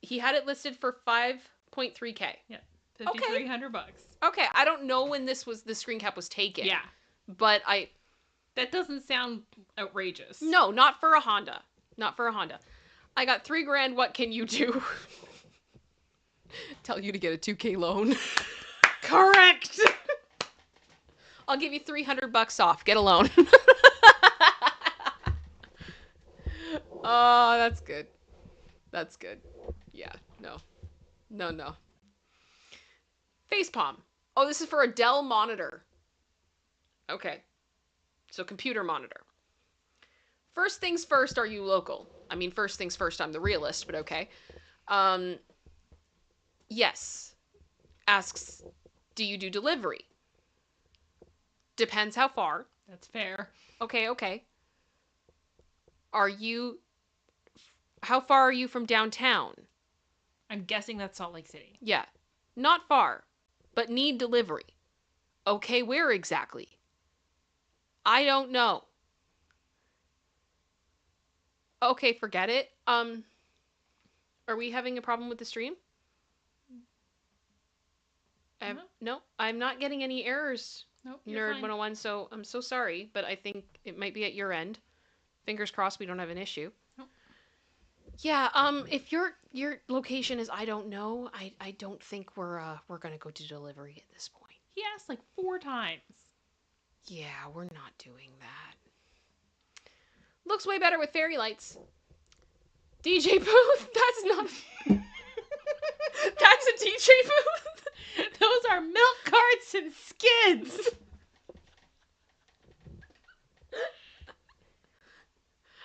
He had it listed for $5.3K. Yeah. $5,300. Okay, I don't know when the screen cap was taken. Yeah. But That doesn't sound outrageous. No, not for a Honda. Not for a Honda. I got $3,000. What can you do? Tell you to get a $2K loan. Correct. I'll give you $300 off. Get a loan. Oh, that's good. That's good. Yeah, no. No. Facepalm. Oh, this is for a Dell monitor. Okay. So computer monitor. First things first, are you local? I mean, first things first, I'm the realist, but okay. Yes. Asks, do you do delivery? Depends how far. That's fair. Okay. How far are you from downtown? I'm guessing that's Salt Lake City. Yeah. Not far, but need delivery. Okay, where exactly? I don't know. Okay, forget it. Are we having a problem with the stream? No, I'm not getting any errors. Nope, Nerd you're fine. 101, so I'm so sorry, but I think it might be at your end. Fingers crossed we don't have an issue. Nope. Yeah, if your location is I don't know, I don't think we're gonna go to delivery at this point. He asked like 4 times. Yeah, we're not doing that. Looks way better with fairy lights. DJ booth? That's not That's a DJ booth? Those are milk carts and skids.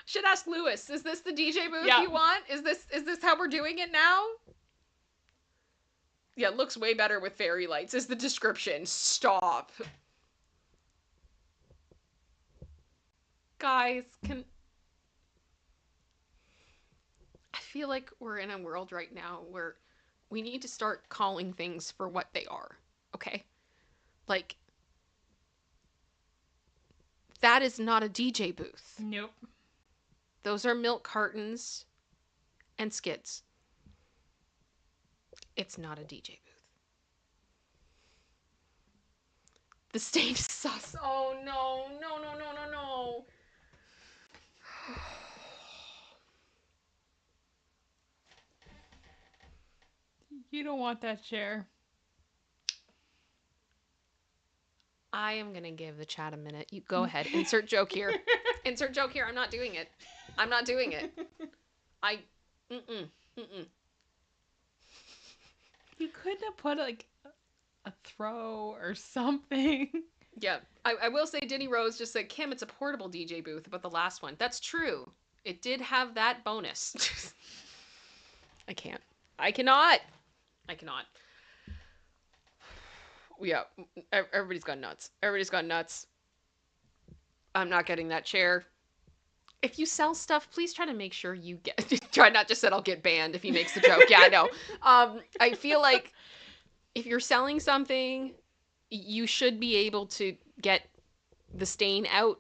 Should ask Lewis, is this the DJ booth Yeah. you want? Is this how we're doing it now? Yeah, it looks way better with fairy lights is the description. Stop. Guys, I feel like we're in a world right now where we need to start calling things for what they are, okay? Like, that is not a DJ booth. Nope. Those are milk cartons and skids. It's not a DJ booth. The stain is sus. Oh no, no, no, no, no, no. You don't want that chair. I am gonna give the chat a minute. You go ahead. Insert joke here. Insert joke here. I'm not doing it. I'm not doing it. You couldn't have put like a throw or something. Yeah. I will say Diddy Rose just said, Kim, it's a portable DJ booth, but the last one. That's true. It did have that bonus. I can't. I cannot. Yeah. Everybody's gone nuts. Everybody's gone nuts. I'm not getting that chair. If you sell stuff, please try to make sure you get. Try not just said I'll get banned if he makes the joke. Yeah, I know. I feel like if you're selling something, you should be able to get the stain out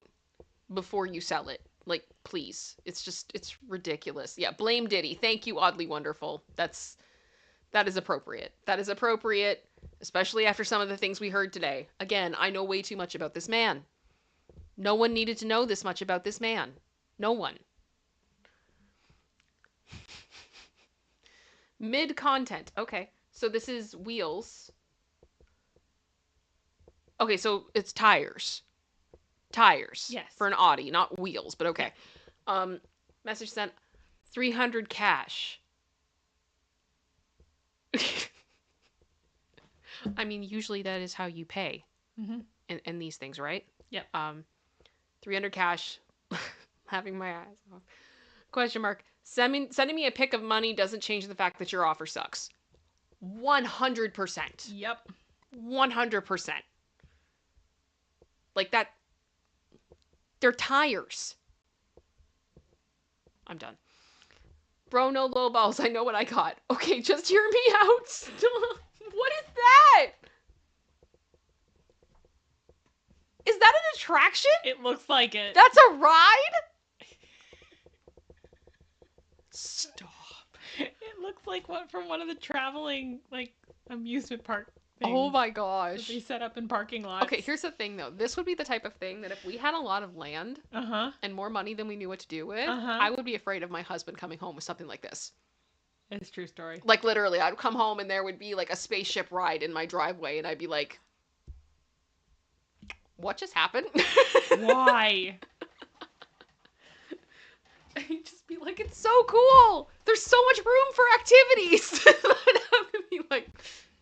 before you sell it. Like, please. It's ridiculous. Yeah, blame Diddy. Thank you, Oddly Wonderful. That is appropriate. That is appropriate, especially after some of the things we heard today. Again, I know way too much about this man. No one needed to know this much about this man. No one. Mid-content. Okay. So this is wheels. Okay, so it's tires. Tires. Yes. For an Audi, not wheels, but okay. Message sent 300 cash. I mean, usually that is how you pay in these things, right? Yep. 300 cash. Having my eyes off. Question mark. Sending me a pic of money doesn't change the fact that your offer sucks. 100%. Yep. 100%. Like that. They're tires. I'm done. Bro, no low balls. I know what I got. Okay, just hear me out. What is that? Is that an attraction? It looks like it. That's a ride? Stop. It looks like from one of the traveling like amusement park things. Oh my that gosh. they set up in parking lots. Okay, here's the thing though. This would be the type of thing that if we had a lot of land and more money than we knew what to do with, I would be afraid of my husband coming home with something like this. It's a true story. Like literally, I'd come home and there would be like a spaceship ride in my driveway and I'd be like, what just happened? Why? I'd just be like, it's so cool. There's so much room for activities. I'd have to be like,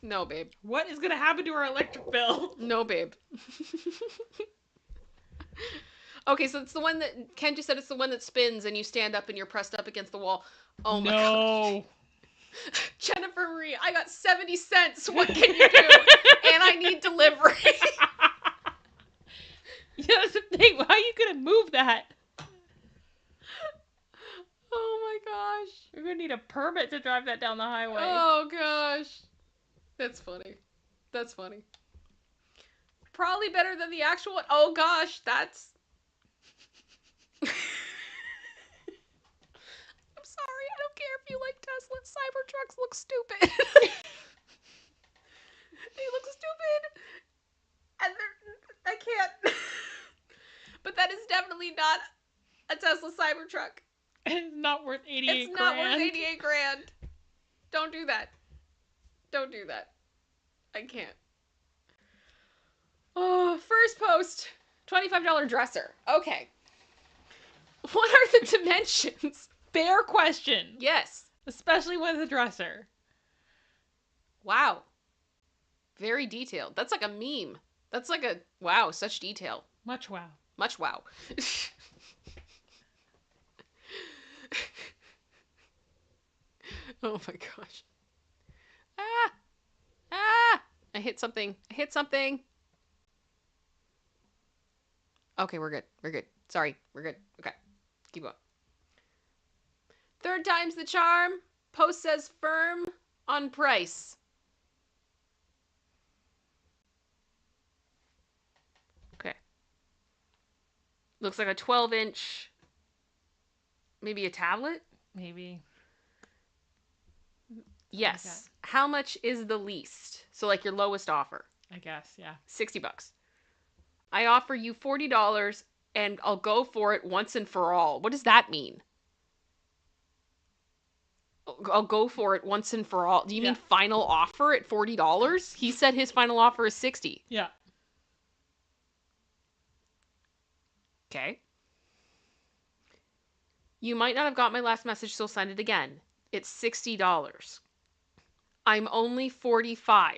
no, babe. What is gonna happen to our electric bill? No, babe. Okay, so it's the one that Ken just said it's the one that spins and you stand up and you're pressed up against the wall. Oh my god. Jennifer Marie, I got 70 cents. What can you do? And I need delivery. Yeah, that's the thing. How are you gonna move that? Oh my gosh. You're gonna need a permit to drive that down the highway. Oh gosh. That's funny. That's funny. Probably better than the actual one. Oh gosh, that's... I'm sorry, I don't care if you like Tesla. Cybertrucks look stupid. They look a Tesla Cybertruck. It's not worth 88 It's not grand. worth 88 grand. Don't do that. Don't do that. I can't. Oh, first post. $25 dresser. Okay. What are the dimensions? Fair question. Yes. Especially with a dresser. Wow. Very detailed. That's like a meme. That's like a, wow, such detail. Much wow. Much wow. Oh my gosh. Ah! Ah! I hit something. I hit something. Okay, we're good. We're good. Sorry. We're good. Okay. Keep going. Third time's the charm. Post says firm on price. Okay. Looks like a 12-inch, maybe a tablet? Maybe. Yes. Okay. How much is the least? So like your lowest offer. I guess, yeah. $60. I offer you $40 and I'll go for it once and for all. What does that mean? I'll go for it once and for all. Do you mean final offer at $40? He said his final offer is $60. Yeah. Okay. You might not have got my last message, so I'll send it again. It's $60. I'm only 45.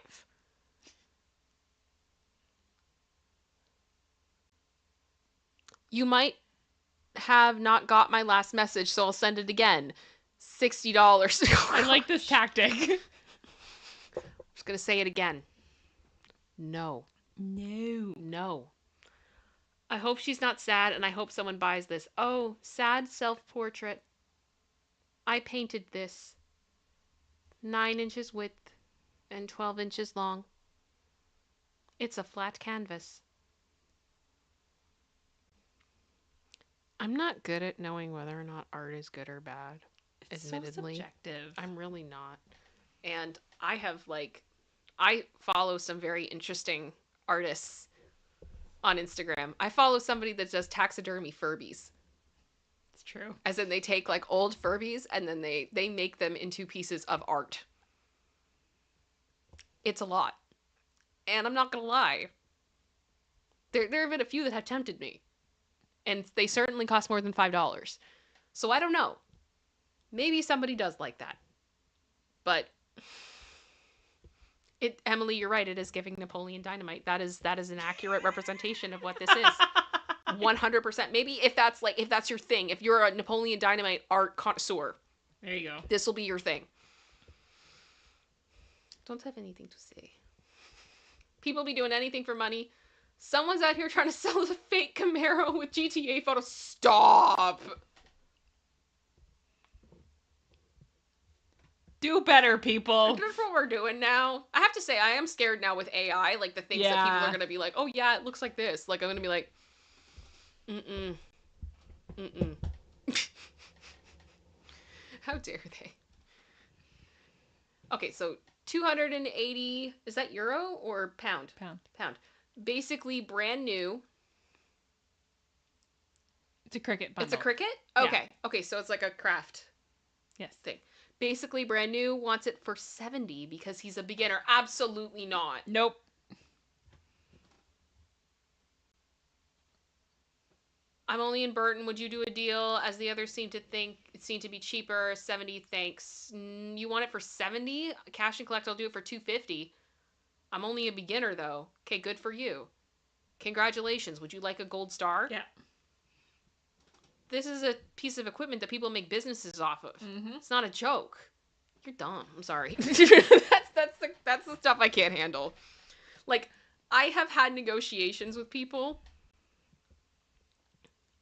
You might have not got my last message, so I'll send it again. $60. I like this tactic. I'm just going to say it again. No. No. No. I hope she's not sad, and I hope someone buys this. Oh, sad self-portrait. I painted this. 9 inches width and 12 inches long. It's a flat canvas. I'm not good at knowing whether or not art is good or bad. It's admittedly. so subjective. I'm really not. And I follow some very interesting artists on Instagram. I follow somebody that does taxidermy Furbies. It's true. As in they take like old Furbies and then they make them into pieces of art. It's a lot. And I'm not going to lie. There have been a few that have tempted me. And they certainly cost more than $5. So I don't know. Maybe somebody does like that. But Emily, you're right. It is giving Napoleon Dynamite. That is an accurate representation of what this is. 100%. Maybe if that's your thing, if you're a Napoleon Dynamite art connoisseur, There you go. this will be your thing. Don't have anything to say. People be doing anything for money. Someone's out here trying to sell a fake Camaro with GTA photos. Stop! Do better, people. That's what we're doing now. I have to say, I am scared now with AI. Like, the things that people Yeah. are going to be like, oh, yeah, it looks like this. Like, I'm going to be like, mm-mm. Mm-mm. How dare they? Okay, so 280, is that euro or pound? Pound. Basically brand new. It's a Cricut bundle. It's a Cricut? Yeah. Okay. Okay, so it's like a craft Yes. thing. Basically brand new, wants it for 70 because he's a beginner. Absolutely not. Nope. I'm only in Burton. Would you do a deal? As the others seem to think it seemed to be cheaper. 70, thanks. You want it for 70? Cash and collect, I'll do it for 250. I'm only a beginner though. Okay, good for you. Congratulations. Would you like a gold star? Yeah. This is a piece of equipment that people make businesses off of. Mm-hmm. It's not a joke. You're dumb. I'm sorry. that's the stuff I can't handle. Like, I have had negotiations with people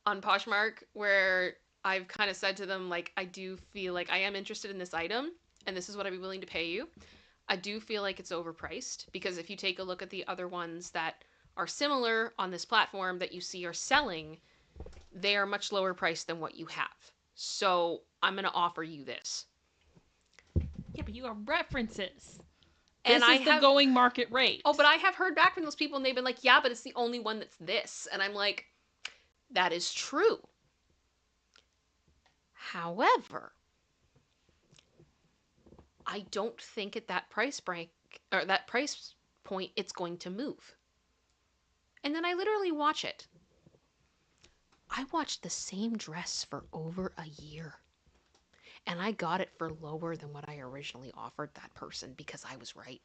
on Poshmark where I've kind of said to them, like, I do feel like I am interested in this item and this is what I'd be willing to pay you. I do feel like it's overpriced because if you take a look at the other ones that are similar on this platform that you see are selling, they are much lower priced than what you have. So I'm going to offer you this. Yeah, but you have references. And This is the going market rate. Oh, but I have heard back from those people and they've been like, yeah, but it's the only one that's this. And I'm like, that is true. However, I don't think at that price break or that price point it's going to move. And then I literally watch it. I watched the same dress for over a year. And I got it for lower than what I originally offered that person because I was right.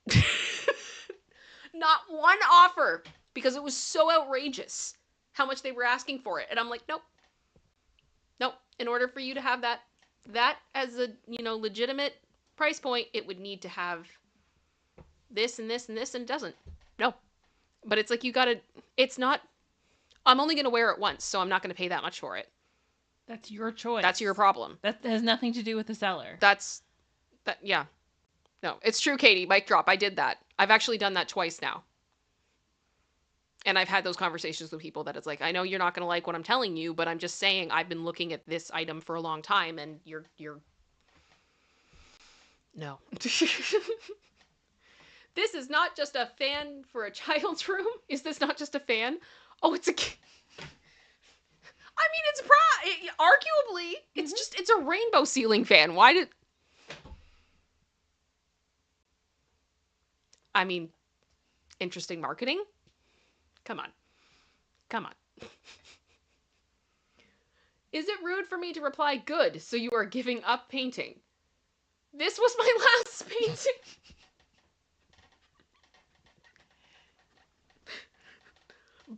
Not one offer because it was so outrageous how much they were asking for it. And I'm like, nope. Nope. In order for you to have that as a, legitimate price point, it would need to have this and this and this, and it doesn't. No. But it's like it's not, I'm only going to wear it once, so I'm not going to pay that much for it. That's your choice. That's your problem. That has nothing to do with the seller. Yeah. No, it's true, Katie. Mic drop. I did that. I've actually done that twice now. And I've had those conversations with people that it's like, I know you're not going to like what I'm telling you, but I'm just saying I've been looking at this item for a long time and you're no. This is not just a fan for a child's room. Is this not just a fan? Oh, it's a I mean, it's arguably, it's just, it's a rainbow ceiling fan. Why did... I mean, interesting marketing? Come on. Is it rude for me to reply good, so you are giving up painting? This was my last painting.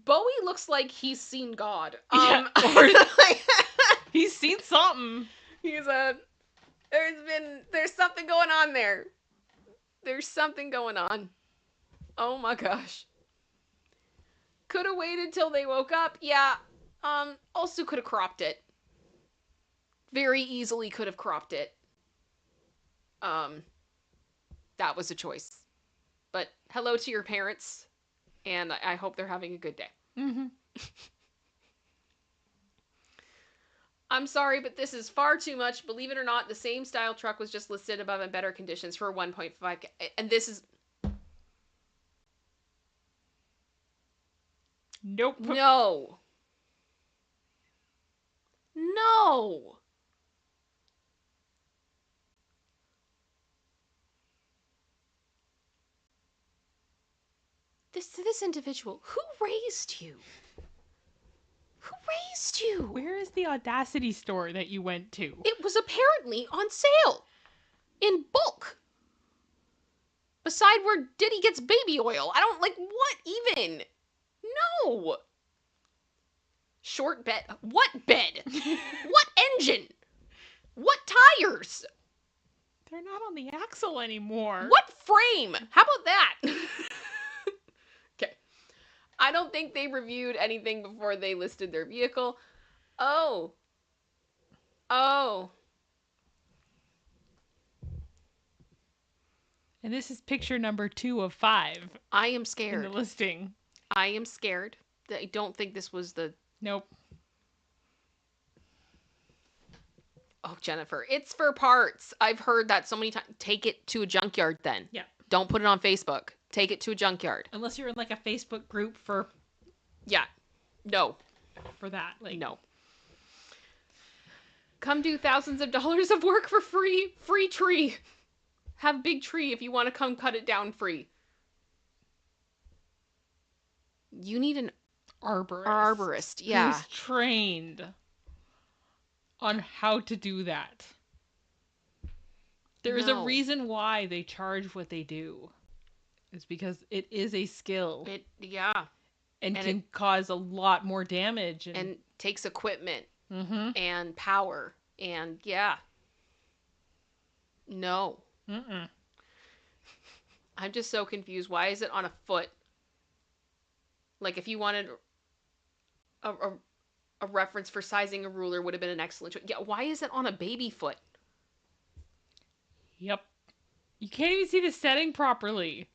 Bowie looks like he's seen God. He's seen something. There's something going on there. There's something going on. Oh my gosh. Could have waited till they woke up. Yeah. Also could have cropped it. Very easily could have cropped it. That was a choice. But hello to your parents. And I hope they're having a good day. Mm-hmm. I'm sorry, but this is far too much. Believe it or not, the same style truck was just listed above in better conditions for 1.5K. And this is... Nope. No. This individual, who raised you? Where is the Audacity store that you went to? It was apparently on sale. In bulk. Beside where Diddy gets baby oil. I don't, what even? No. Short bed. What bed? What engine? What tires? They're not on the axle anymore. What frame? How about that? Okay. I don't think they reviewed anything before they listed their vehicle. Oh. And this is picture number 2 of 5. I am scared. In the listing. I am scared. I don't think this was the... Nope. Oh, Jennifer, it's for parts. I've heard that so many times. Take it to a junkyard then. Yeah. Don't put it on Facebook. Take it to a junkyard. Unless you're in a Facebook group for... Yeah. No. For that. No. Come do thousands of dollars of work for free. Free tree. Have big tree if you want to come cut it down free. You need an arborist. Yeah. Who's trained on how to do that. There is a reason why they charge what they do. It's because it is a skill. And can cause a lot more damage. And takes equipment. Mm-hmm. And power. And yeah. No. Mm-mm. I'm just so confused. Why is it on a foot? If you wanted a reference for sizing a ruler would have been an excellent choice. Yeah, why is it on a baby foot? Yep. You can't even see the setting properly.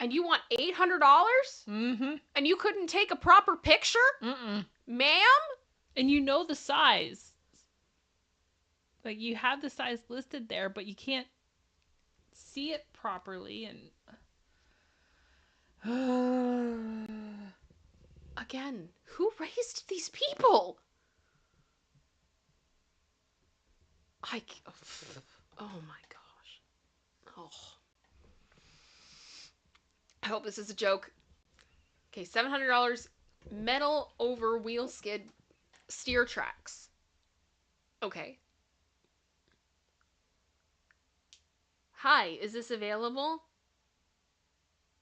And you want $800? Mm-hmm. And you couldn't take a proper picture? Mm-mm. Ma'am? And you know the size. You have the size listed there, but you can't see it properly. And Again, who raised these people? Oh my gosh. Oh. I hope this is a joke. Okay, $700 metal over wheel skid steer tracks. Okay. Hi, is this available?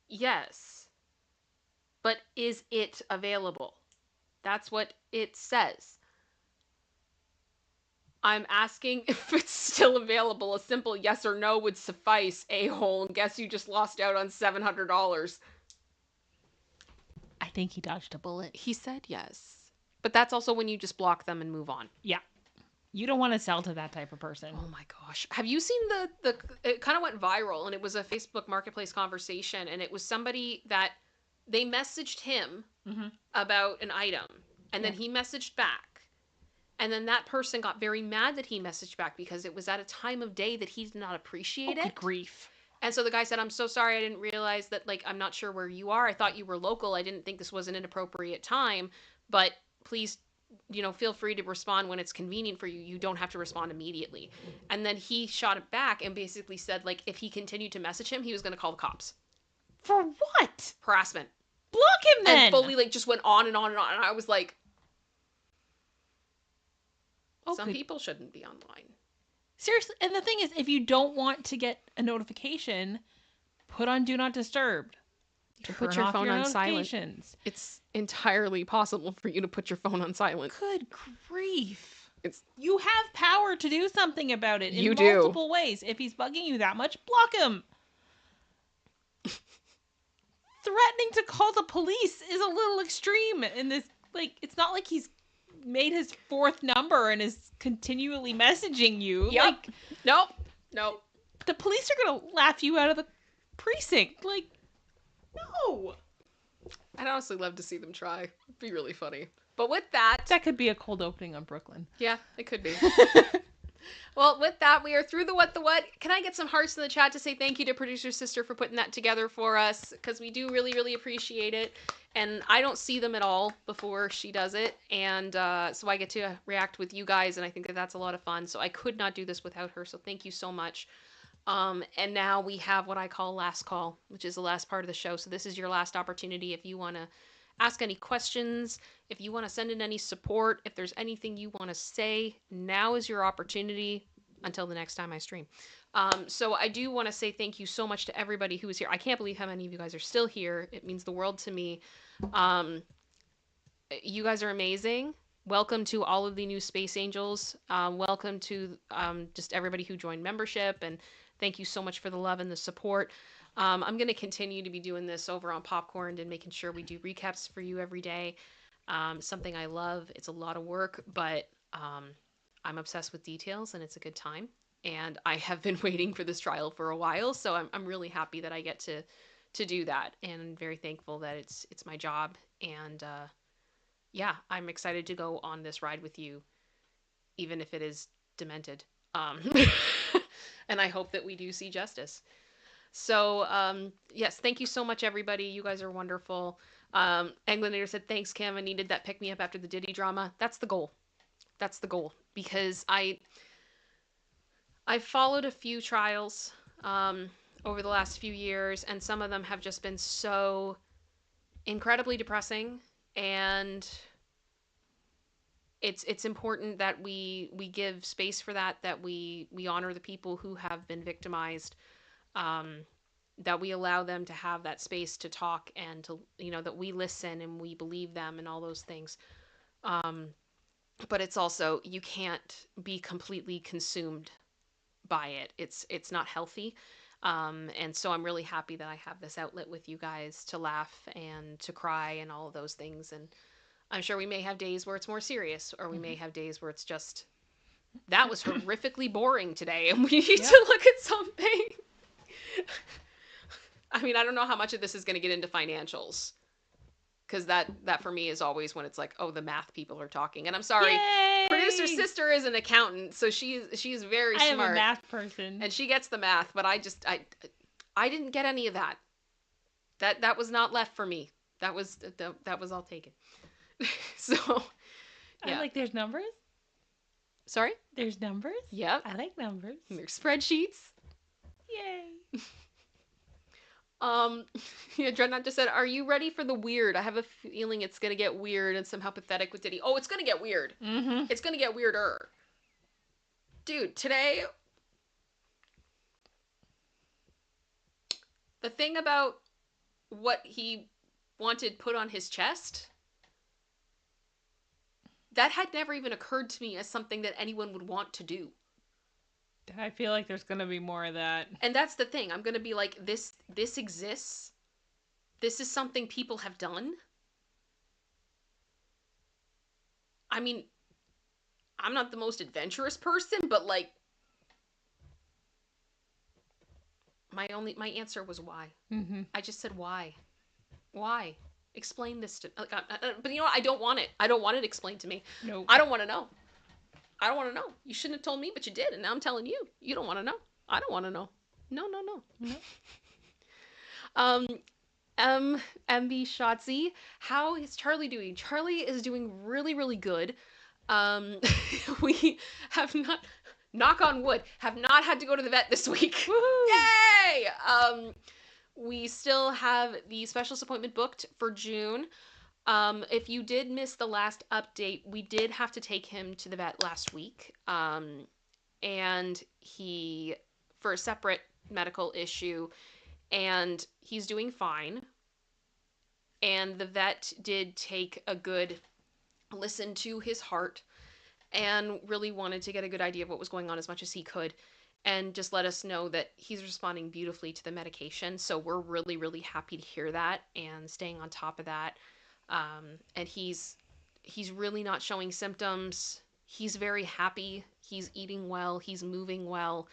Yes. But is it available? That's what it says. I'm asking if it's still available. A simple yes or no would suffice, a-hole. And guess you just lost out on $700. I think he dodged a bullet. He said yes. But that's also when you just block them and move on. Yeah. You don't want to sell to that type of person. Oh my gosh. Have you seen it kind of went viral, and it was a Facebook Marketplace conversation, and it was somebody that they messaged him about an item, and then he messaged back. And then that person got very mad that he messaged back because it was at a time of day that he did not appreciate it. Good grief. And so the guy said, I'm so sorry. I didn't realize that, like, I'm not sure where you are. I thought you were local. I didn't think this was an inappropriate time, but please, feel free to respond when it's convenient for you. You don't have to respond immediately. And then he shot it back and basically said, like, if he continued to message him, he was going to call the cops. For what? Harassment. Block him then. And fully, like, just went on and on and on. And I was like, some people shouldn't be online. Seriously. And the thing is, if you don't want to get a notification, put on Do Not Disturb. To put your phone on silent. It's entirely possible for you to put your phone on silent. Good grief. You have power to do something about it in multiple ways. If he's bugging you that much, block him. Threatening to call the police is a little extreme in this. Like, it's not like he's made his fourth number and is continually messaging you. Yep. Like, Nope. The police are going to laugh you out of the precinct. Like, no. I'd honestly love to see them try. It'd be really funny. But with that... That could be a cold opening on Brooklyn. Yeah, it could be. Well, with that, we are through the What the What. Can I get some hearts in the chat to say thank you to Producer Sister for putting that together for us? Because we do really, really appreciate it. And I don't see them at all before she does it. And so I get to react with you guys, and I think that that's a lot of fun. So I could not do this without her, so thank you so much. And now we have what I call last call, which is the last part of the show. So this is your last opportunity if you want to ask any questions, if you want to send in any support, if there's anything you want to say, now is your opportunity until the next time I stream. So I do want to say thank you so much to everybody who is here. I can't believe how many of you guys are still here. It means the world to me. You guys are amazing. Welcome to all of the new Space Angels. Welcome to just everybody who joined membership, and thank you so much for the love and the support. I'm going to continue to be doing this over on Popcorn and making sure we do recaps for you every day. Something I love. It's a lot of work, but I'm obsessed with details, and it's a good time. And I have been waiting for this trial for a while, so I'm really happy that I get to do that, and I'm very thankful that it's my job. And yeah, I'm excited to go on this ride with you, even if it is demented. And I hope that we do see justice. So, yes, thank you so much, everybody. You guys are wonderful. Englinator said, thanks, Kim. I needed that pick-me-up after the Diddy drama. That's the goal. That's the goal. Because I followed a few trials over the last few years, and some of them have just been so incredibly depressing. And it's important that we give space for that we honor the people who have been victimized, that we allow them to have that space to talk, and to, that we listen and we believe them and all those things. But it's also, you can't be completely consumed by it. It's not healthy. And so I'm really happy that I have this outlet with you guys to laugh and to cry and all of those things. And I'm sure we may have days where it's more serious, or we may have days where it's just, that was horrifically boring today, and we need to look at something. I mean, I don't know how much of this is going to get into financials, because that for me is always when it's like, oh, the math people are talking. And I'm sorry, Yay! Producer Sister is an accountant, so she's very smart. I am a math person. And she gets the math, but I didn't get any of that. That was not left for me. That was all taken. So, I yeah. like there's numbers. Sorry? There's numbers. Yep. I like numbers. There's spreadsheets. Yay. Um, yeah, Dreadnought just said, "Are you ready for the weird? I have a feeling it's gonna get weird and somehow pathetic with Diddy." Oh, it's gonna get weird. Mm-hmm. It's gonna get weirder. Dude, today, the thing about what he wanted put on his chest, that had never even occurred to me as something that anyone would want to do. I feel like there's gonna be more of that. And that's the thing. I'm gonna be like, this exists. This is something people have done. I mean, I'm not the most adventurous person, but like, my answer was why. Mm-hmm. I just said why. Why? Explain this to, like, but you know what? I don't want it. I don't want it explained to me. Nope. I don't want to know. I don't want to know. You shouldn't have told me, but you did, and now I'm telling you. You don't want to know. I don't want to know. No. MB Shotzi, how is Charlie doing? Charlie is doing really, really good. We have not, knock on wood, have not had to go to the vet this week. Woohoo! Yay! We still have the specialist appointment booked for June. If you did miss the last update, we did have to take him to the vet last week. And he, for a separate medical issue, and he's doing fine. And the vet did take a good listen to his heart and really wanted to get a good idea of what was going on as much as he could, and just let us know that he's responding beautifully to the medication. So we're really, really happy to hear that and staying on top of that. And he's really not showing symptoms. He's very happy. He's eating well. He's moving well.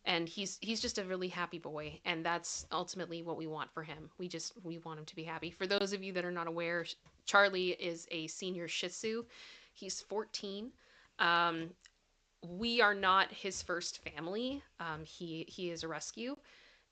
And he's just a really happy boy. And that's ultimately what we want for him. We want him to be happy. For those of you that are not aware, Charlie is a senior Shih Tzu. He's 14. We are not his first family. He is a rescue.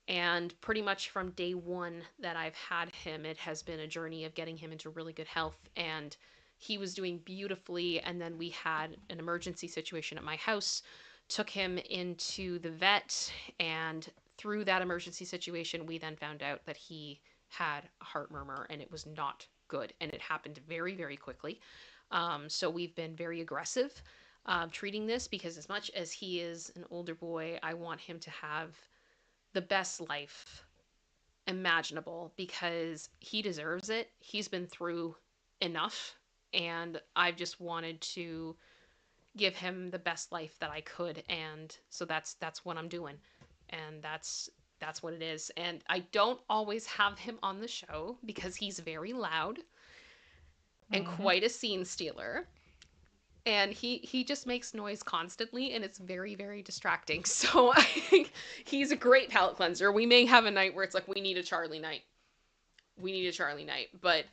And pretty much from day one that I've had him, it has been a journey of getting him into really good health. And he was doing beautifully. And then we had an emergency situation at my house, took him into the vet. And through that emergency situation, we then found out that he had a heart murmur, and it was not good. And it happened very, very quickly. So we've been very aggressive treating this, because as much as he is an older boy, I want him to have the best life imaginable, because he deserves it. He's been through enough, and I've just wanted to give him the best life that I could, and so that's what I'm doing, and that's what it is. And I don't always have him on the show because he's very loud and quite a scene stealer. And he just makes noise constantly, and it's very, very distracting. So I think he's a great palate cleanser. We may have a night where it's like, we need a Charlie night. But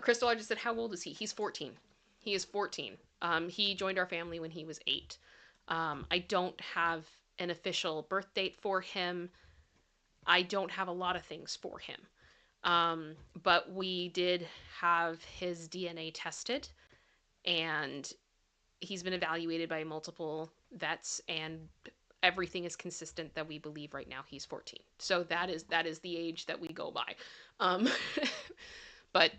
Crystal, I just said, how old is he? He's 14. He is 14. He joined our family when he was 8. I don't have an official birth date for him. I don't have a lot of things for him. But we did have his DNA tested, and he's been evaluated by multiple vets, and everything is consistent that we believe right now he's 14. So that is the age that we go by. But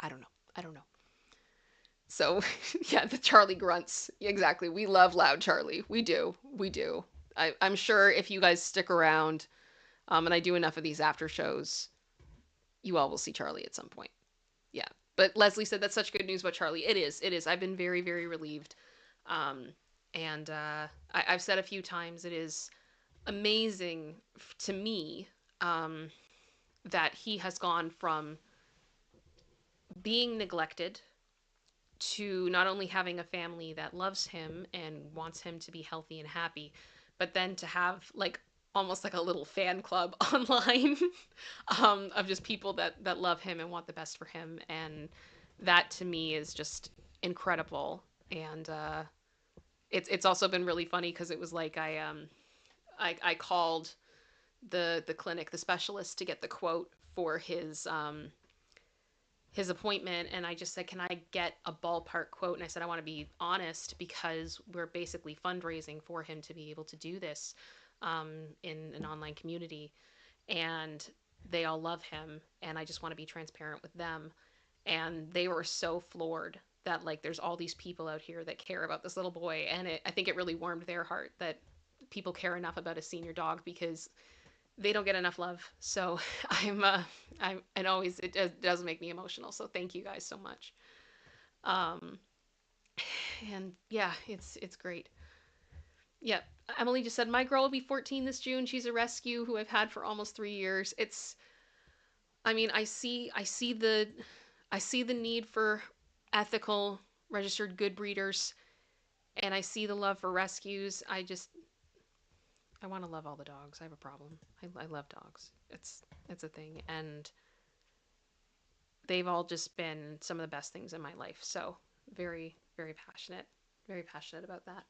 I don't know. So yeah, the Charlie grunts. Exactly. We love loud Charlie. We do. I'm sure if you guys stick around, and I do enough of these after shows, you all will see Charlie at some point. Yeah. But Leslie said that's such good news about Charlie. It is. I've been very, very relieved. And I've said a few times, it is amazing to me that he has gone from being neglected to not only having a family that loves him and wants him to be healthy and happy, but then to have like almost like a little fan club online of just people that love him and want the best for him. And that to me is just incredible. And it's also been really funny because it was like I called the clinic, the specialist, to get the quote for his appointment, and I just said, can I get a ballpark quote? And I said, I want to be honest because we're basically fundraising for him to be able to do this in an online community. And they all love him, and I just want to be transparent with them. And they were so floored that, like, there's all these people out here that care about this little boy. And I think it really warmed their heart that people care enough about a senior dog, because they don't get enough love. So and always, it does make me emotional. So thank you guys so much. And yeah, it's great. Yep. Emily just said, my girl will be 14 this June. She's a rescue who I've had for almost 3 years. I mean, I see the need for ethical, registered good breeders, and I see the love for rescues. I want to love all the dogs. I have a problem. I love dogs. It's a thing, and they've all just been some of the best things in my life. So very, very passionate about that.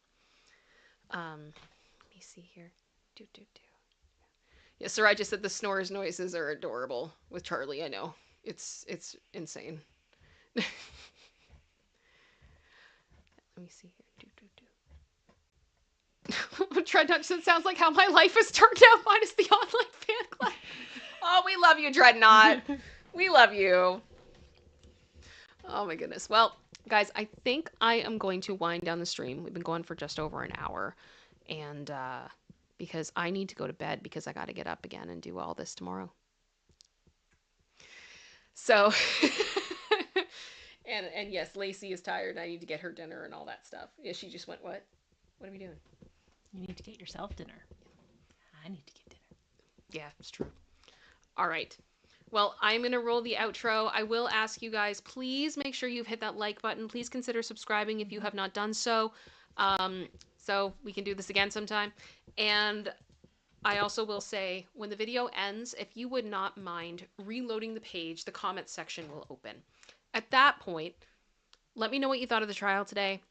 Let me see here. Yeah, Sarai just said the snores noises are adorable with Charlie. I know. It's insane. Let me see here. Dreadnought said, sounds like how my life has turned out minus the online fan club. Oh, we love you, Dreadnought. We love you. Oh my goodness. Well, guys, I think I am going to wind down the stream. We've been going for just over an hour. And because I need to go to bed because I got to get up again and do all this tomorrow. So, and yes, Lacey is tired. I need to get her dinner and all that stuff. Yeah, she just went, what? What are we doing? You need to get yourself dinner. I need to get dinner. Yeah, it's true. All right. Well, I'm going to roll the outro. I will ask you guys, please make sure you've hit that like button. Please consider subscribing if you have not done so. So we can do this again sometime. And I also will say, when the video ends, if you would not mind reloading the page, the comments section will open. At that point, let me know what you thought of the trial today.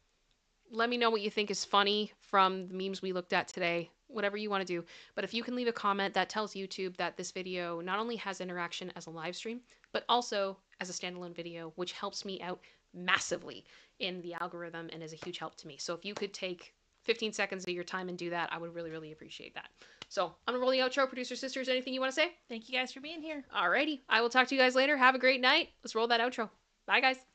Let me know what you think is funny from the memes we looked at today. Whatever you want to do. But if you can leave a comment, that tells YouTube that this video not only has interaction as a live stream, but also as a standalone video, which helps me out massively in the algorithm and is a huge help to me. So if you could take 15 seconds of your time and do that, I would really, really appreciate that. So I'm going to roll the outro. Producer sisters, anything you want to say? Thank you guys for being here. Alrighty. I will talk to you guys later. Have a great night. Let's roll that outro. Bye, guys.